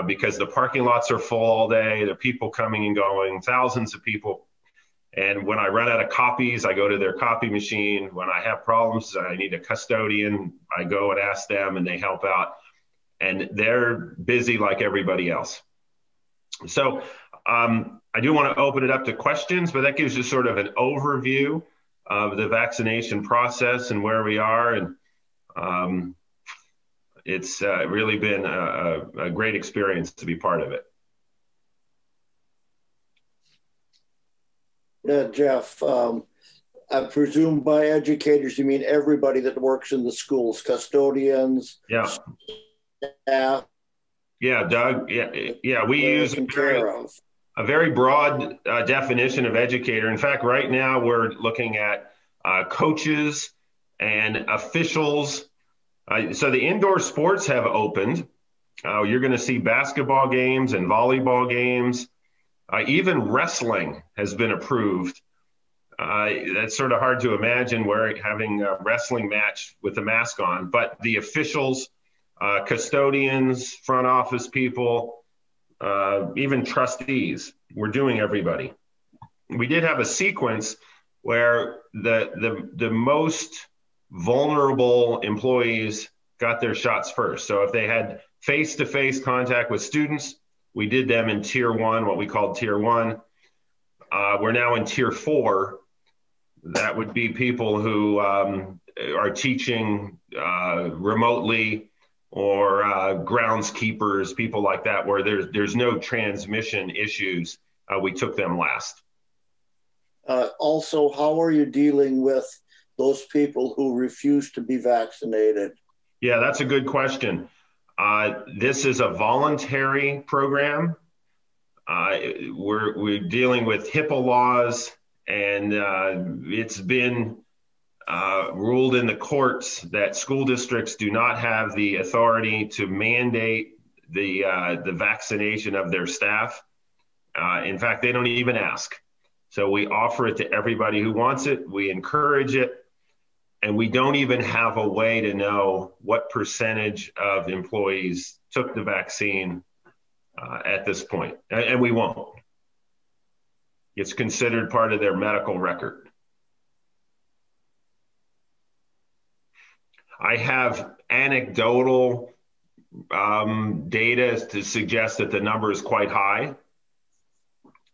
because the parking lots are full all day. There are people coming and going, thousands of people. And when I run out of copies, I go to their copy machine. When I have problems, I need a custodian, I go and ask them and they help out. And they're busy like everybody else. So I do want to open it up to questions, but that gives you sort of an overview of the vaccination process and where we are. And it's really been a great experience to be part of it. Jeff, I presume by educators, you mean everybody that works in the schools, custodians, staff. Yeah, Doug. Yeah. We use a very broad definition of educator. In fact, right now we're looking at coaches and officials. So the indoor sports have opened. You're going to see basketball games and volleyball games. Even wrestling has been approved. That's sort of hard to imagine where having a wrestling match with a mask on, but the officials, custodians, front office people, even trustees, we're doing everybody. We did have a sequence where the most vulnerable employees got their shots first. So if they had face-to-face contact with students, we did them in tier 1, what we called tier 1. We're now in tier 4. That would be people who are teaching remotely or groundskeepers, people like that, where there's no transmission issues. We took them last. Also, how are you dealing with those people who refuse to be vaccinated? Yeah, that's a good question. This is a voluntary program. We're dealing with HIPAA laws, and it's been ruled in the courts that school districts do not have the authority to mandate the vaccination of their staff. In fact, they don't even ask. So we offer it to everybody who wants it. We encourage it. And we don't even have a way to know what percentage of employees took the vaccine at this point. And we won't. It's considered part of their medical record. I have anecdotal data to suggest that the number is quite high.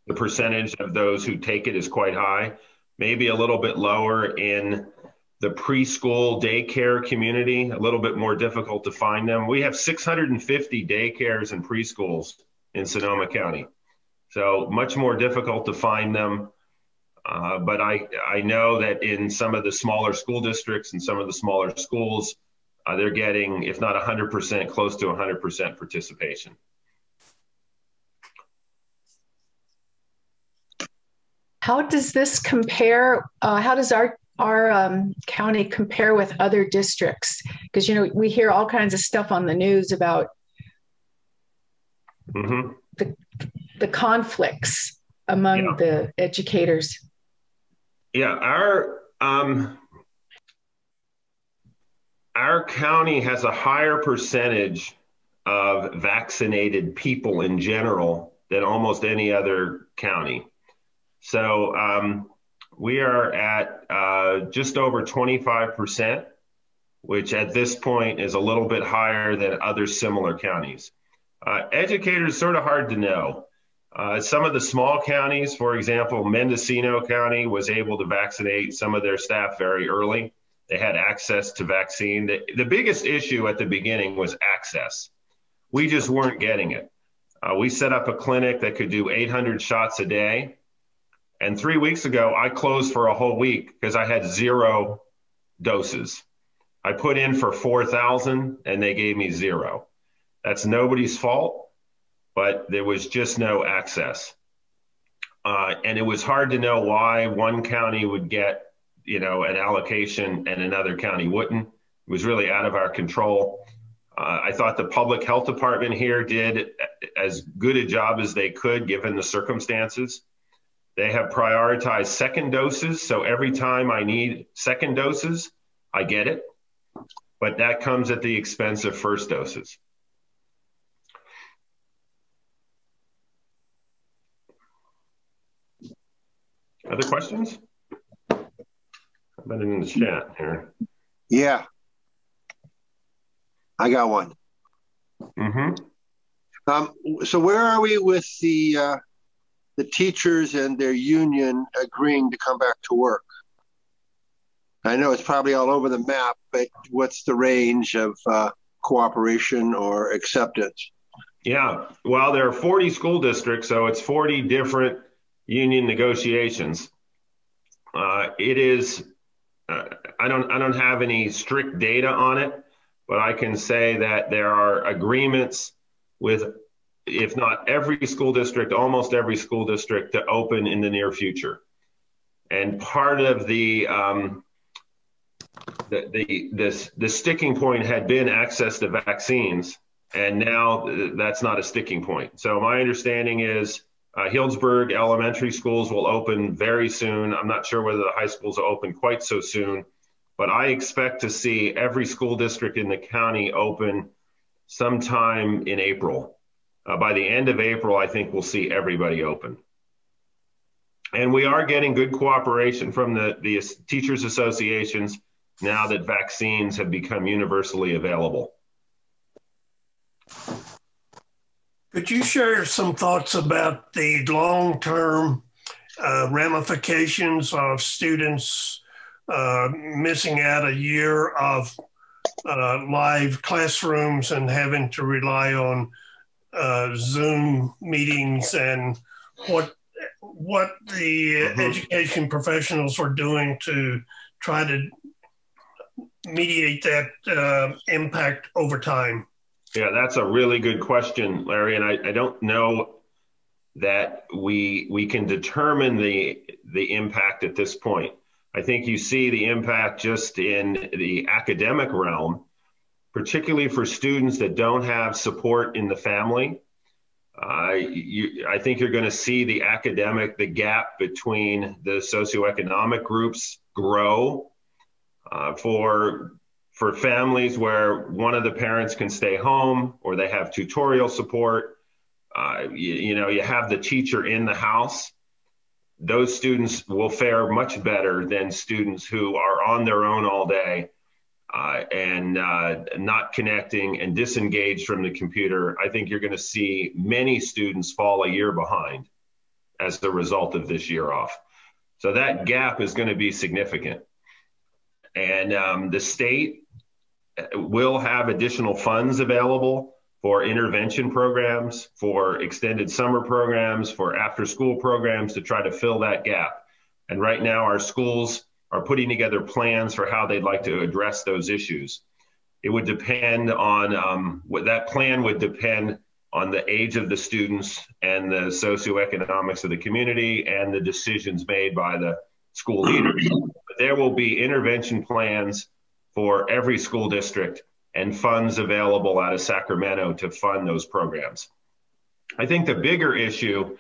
The percentage of those who take it is quite high, maybe a little bit lower in the preschool daycare community, a little bit more difficult to find them. We have 650 daycares and preschools in Sonoma County, so much more difficult to find them. But I know that in some of the smaller school districts and some of the smaller schools, they're getting, if not 100%, close to 100% participation. How does this compare? How does our county compare with other districts? Because, you know, we hear all kinds of stuff on the news about the conflicts among the educators. Yeah, our county has a higher percentage of vaccinated people in general than almost any other county. So we are at just over 25%, which at this point is a little bit higher than other similar counties. Educators, sort of hard to know. Some of the small counties, for example, Mendocino County was able to vaccinate some of their staff very early. They had access to vaccine. The biggest issue at the beginning was access. We just weren't getting it. We set up a clinic that could do 800 shots a day. And 3 weeks ago, I closed for a whole week because I had 0 doses. I put in for 4,000 and they gave me 0. That's nobody's fault, but there was just no access. And it was hard to know why one county would get, an allocation and another county wouldn't. It was really out of our control. I thought the public health department here did as good a job as they could given the circumstances. They have prioritized second doses. So every time I need second doses, I get it. But that comes at the expense of first doses. Other questions? I've been in the chat here. Yeah. I got one. So where are we with the teachers and their union agreeing to come back to work? I know it's probably all over the map, but what's the range of cooperation or acceptance? Yeah, well, there are 40 school districts, so it's 40 different union negotiations. It is, I don't have any strict data on it, but I can say that there are agreements with, if not every school district, almost every school district to open in the near future. And part of the sticking point had been access to vaccines, and now that's not a sticking point. So my understanding is Healdsburg elementary schools will open very soon. I'm not sure whether the high schools will open quite so soon, but I expect to see every school district in the county open sometime in April. By the end of April, I think we'll see everybody open. And we are getting good cooperation from the teachers associations now that vaccines have become universally available. Could you share some thoughts about the long-term ramifications of students missing out a year of live classrooms and having to rely on Zoom meetings, and what the education professionals are doing to try to mediate that impact over time? Yeah, that's a really good question, Larry. And I don't know that we can determine the impact at this point. I think you see the impact just in the academic realm, particularly for students that don't have support in the family. I think you're going to see the gap between the socioeconomic groups grow. For families where one of the parents can stay home or they have tutorial support, you have the teacher in the house, those students will fare much better than students who are on their own all day and not connecting and disengaged from the computer. I think you're going to see many students fall a year behind as the result of this year off. So that gap is going to be significant. And the state will have additional funds available for intervention programs, for extended summer programs, for after-school programs to try to fill that gap. And right now, our schools are putting together plans for how they'd like to address those issues. It would depend on that plan would depend on the age of the students and the socioeconomics of the community and the decisions made by the school leaders. But there will be intervention plans for every school district and funds available out of Sacramento to fund those programs. I think the bigger issue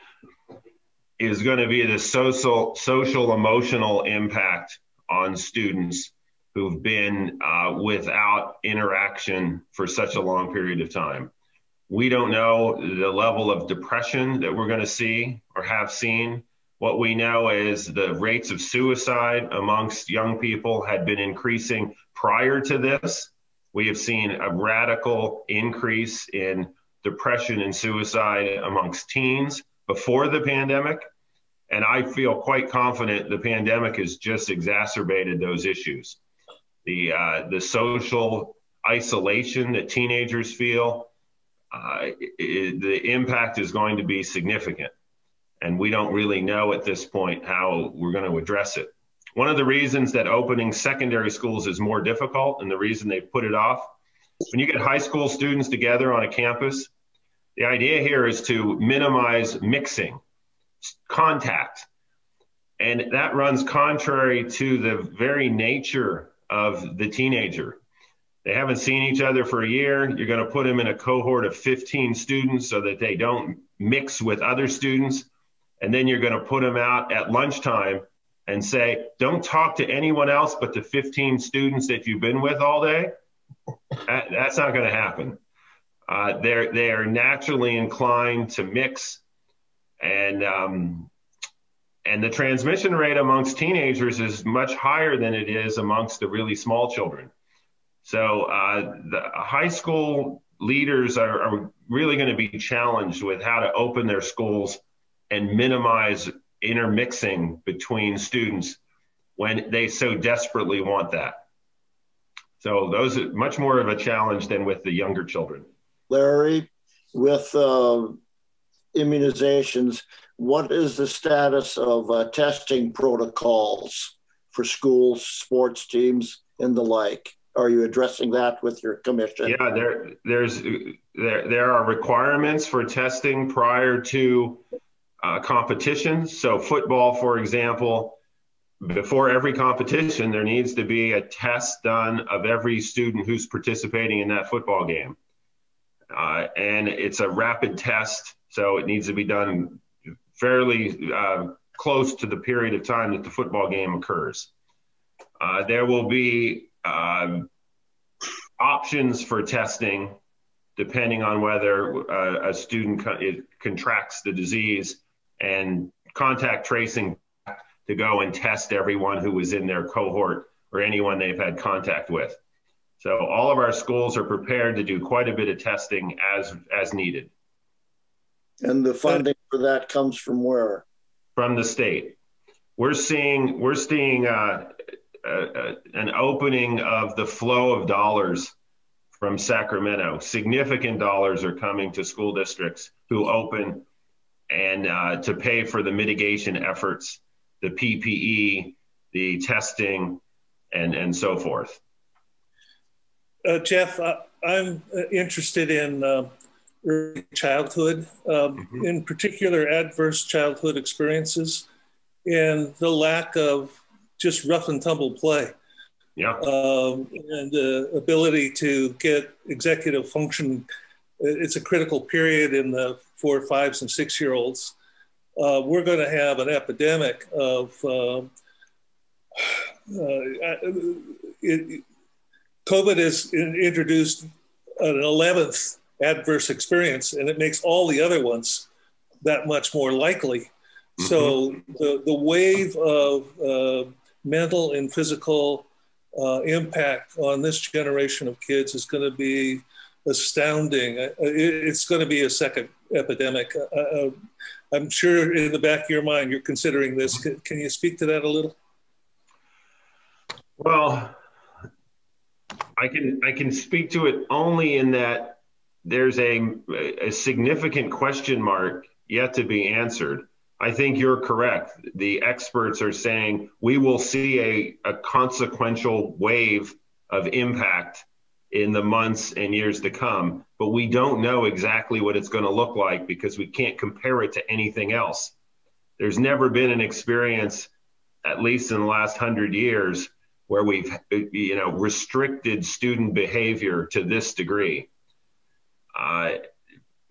is going to be the social emotional impact on students who've been without interaction for such a long period of time. We don't know the level of depression that we're going to see or have seen. What we know is the rates of suicide amongst young people had been increasing prior to this. We have seen a radical increase in depression and suicide amongst teens before the pandemic. And I feel quite confident the pandemic has just exacerbated those issues. The social isolation that teenagers feel, the impact is going to be significant. And we don't really know at this point how we're going to address it. One of the reasons that opening secondary schools is more difficult, and the reason they've put it off, when you get high school students together on a campus, the idea here is to minimize mixing, contact. And that runs contrary to the very nature of the teenager. They haven't seen each other for a year. You're going to put them in a cohort of 15 students so that they don't mix with other students. And then you're going to put them out at lunchtime and say, don't talk to anyone else but the 15 students that you've been with all day. That's not going to happen. They are naturally inclined to mix, and the transmission rate amongst teenagers is much higher than it is amongst the really small children. So the high school leaders are really going to be challenged with how to open their schools and minimize intermixing between students when they so desperately want that. So those are much more of a challenge than with the younger children. Larry, with immunizations, what is the status of testing protocols for schools, sports teams, and the like? Are you addressing that with your commission? Yeah, there are requirements for testing prior to competitions. So football, for example, before every competition, there needs to be a test done of every student who's participating in that football game. And it's a rapid test, so it needs to be done fairly close to the period of time that the football game occurs. There will be options for testing depending on whether a student contracts the disease, and contact tracing to go and test everyone who was in their cohort or anyone they've had contact with. So all of our schools are prepared to do quite a bit of testing as needed. And the funding for that comes from where? From the state. We're seeing an opening of the flow of dollars from Sacramento. Significant dollars are coming to school districts who open and to pay for the mitigation efforts, the PPE, the testing, and so forth. Jeff, I'm interested in early childhood, in particular adverse childhood experiences and the lack of just rough and tumble play. Yeah. And the ability to get executive function. It's a critical period in the 4, 5, and 6-year-olds. We're going to have an epidemic of COVID has introduced an 11th adverse experience, and it makes all the other ones that much more likely. Mm-hmm. So the wave of mental and physical impact on this generation of kids is going to be astounding. It's going to be a second epidemic. I'm sure in the back of your mind you're considering this. Can you speak to that a little? Well, I can speak to it only in that there's a significant question mark yet to be answered. I think you're correct. The experts are saying we will see a consequential wave of impact in the months and years to come, but we don't know exactly what it's going to look like because we can't compare it to anything else. There's never been an experience, at least in the last 100 years, where we've restricted student behavior to this degree. I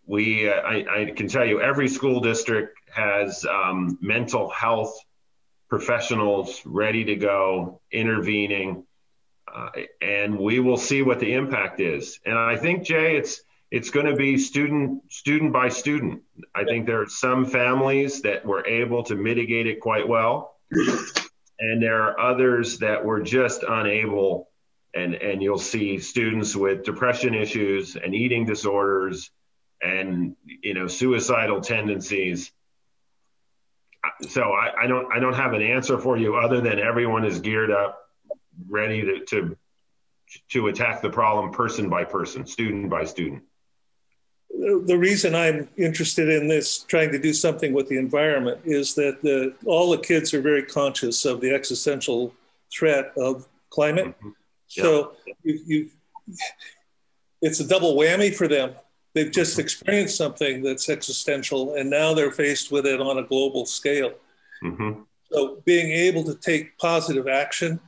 can tell you every school district has mental health professionals ready to go, intervening, and we will see what the impact is. And I think, Jay, it's going to be student by student. I think there are some families that were able to mitigate it quite well, and there are others that were just unable. And you'll see students with depression issues and eating disorders and suicidal tendencies. So I don't have an answer for you other than everyone is geared up, ready to attack the problem person by person, student by student. the reason I'm interested in this, trying to do something with the environment, is that all the kids are very conscious of the existential threat of climate. Mm-hmm. So it's a double whammy for them. They've just experienced something that's existential, and now they're faced with it on a global scale. Mm-hmm. So being able to take positive action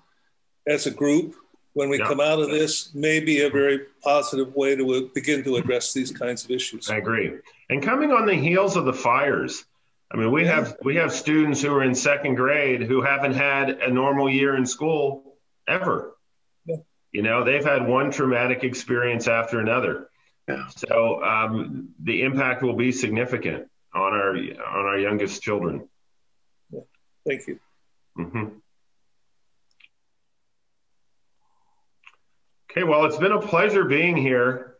as a group when we come out of this may be a very positive way to begin to address these kinds of issues. I agree. And coming on the heels of the fires, I mean, we have students who are in second grade who haven't had a normal year in school ever. Yeah. You know, they've had one traumatic experience after another. Yeah. So the impact will be significant on our youngest children. Yeah. Thank you. Mm-hmm. Okay, well, it's been a pleasure being here.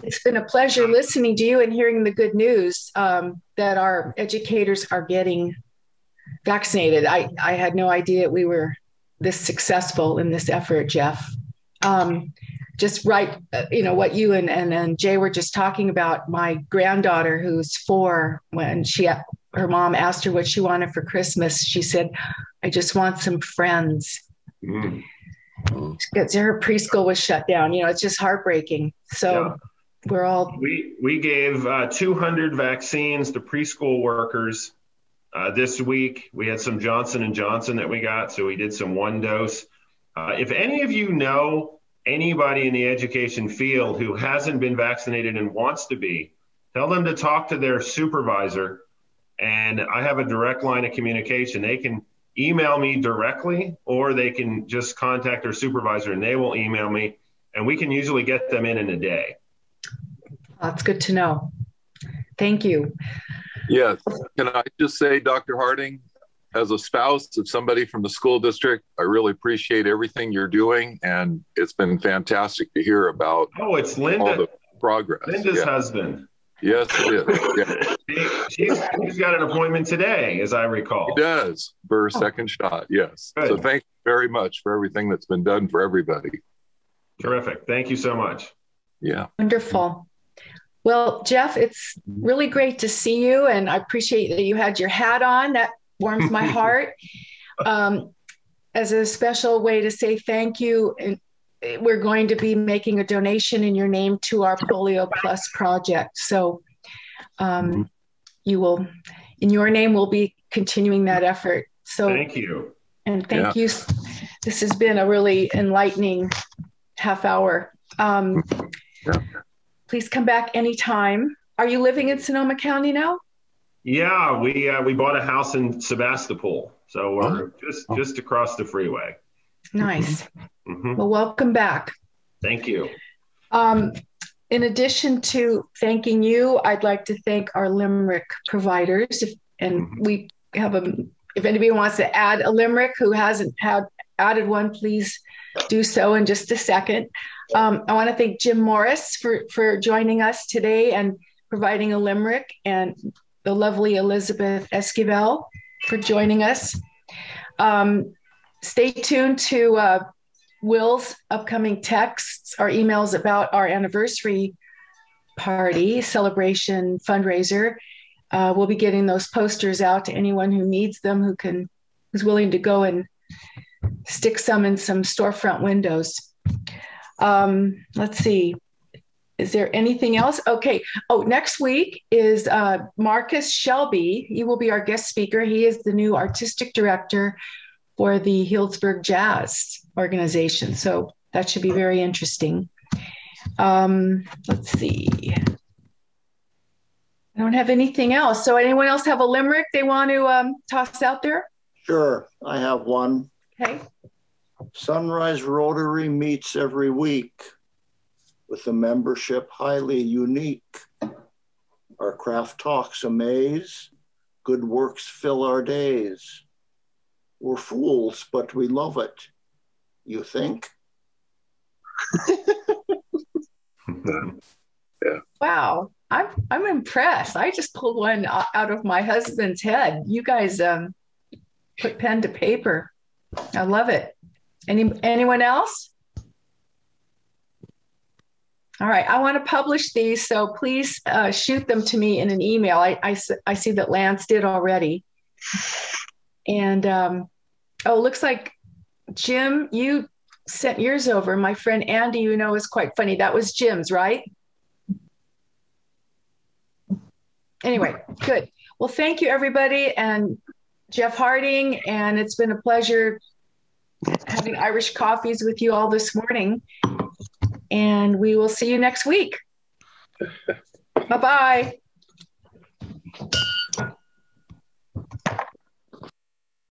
It's been a pleasure listening to you and hearing the good news that our educators are getting vaccinated. I had no idea we were this successful in this effort, Jeff. Just right, what you and Jay were just talking about. My granddaughter, who's 4, when her mom asked her what she wanted for Christmas, she said, "I just want some friends." Mm. Because her preschool was shut down. It's just heartbreaking. So we're all. We gave 200 vaccines to preschool workers this week. We had some Johnson & Johnson that we got, so we did some 1 dose. If any of you know anybody in the education field who hasn't been vaccinated and wants to be, tell them to talk to their supervisor. And I have a direct line of communication. They can email me directly, or they can just contact their supervisor and they will email me, and we can usually get them in a day. That's good to know. Thank you. Yes. Can I just say, Dr. Harding, as a spouse of somebody from the school district, I really appreciate everything you're doing, and it's been fantastic to hear about. Oh, it's Linda. All the progress. Linda's husband. Yes, it is. Yeah. She's got an appointment today, as I recall. She does, for her second shot, yes. Good. So thank you very much for everything that's been done for everybody. Terrific. Thank you so much. Yeah. Wonderful. Well, Jeff, it's really great to see you, and I appreciate that you had your hat on. That warms my heart. As a special way to say thank you, and we're going to be making a donation in your name to our Polio Plus project. So you will, in your name, we'll be continuing that effort. So thank you. And thank you. This has been a really enlightening half hour. Please come back anytime. Are you living in Sonoma County now? Yeah, we bought a house in Sebastopol. So we're just across the freeway. Nice. Mm-hmm. Well, welcome back. Thank you. In addition to thanking you, I'd like to thank our limerick providers. We have if anybody wants to add a limerick who hasn't added one, please do so in just a second. I want to thank Jim Morris for joining us today and providing a limerick, and the lovely Elizabeth Esquivel for joining us. Stay tuned to Will's upcoming texts or emails about our anniversary party celebration fundraiser. We'll be getting those posters out to anyone who needs them, who's willing to go and stick some in some storefront windows. Let's see. Is there anything else? Okay. Oh, next week is Marcus Shelby. He will be our guest speaker. He is the new artistic director for the Healdsburg Jazz organization. So that should be very interesting. Let's see. I don't have anything else. So anyone else have a limerick they want to toss out there? Sure, I have one. Okay. Sunrise Rotary meets every week with a membership highly unique. Our craft talks amaze, good works fill our days. We're fools, but we love it. You think? Yeah. Wow, I'm impressed. I just pulled one out of my husband's head. You guys put pen to paper. I love it. Anyone else? All right. I want to publish these, so please shoot them to me in an email. I see that Lance did already. And, looks like, Jim, you sent yours over. My friend Andy, you know, is quite funny. That was Jim's, right? Anyway, good. Well, thank you, everybody. And Jeff Harding, and it's been a pleasure having Irish coffees with you all this morning. And we will see you next week. Bye-bye.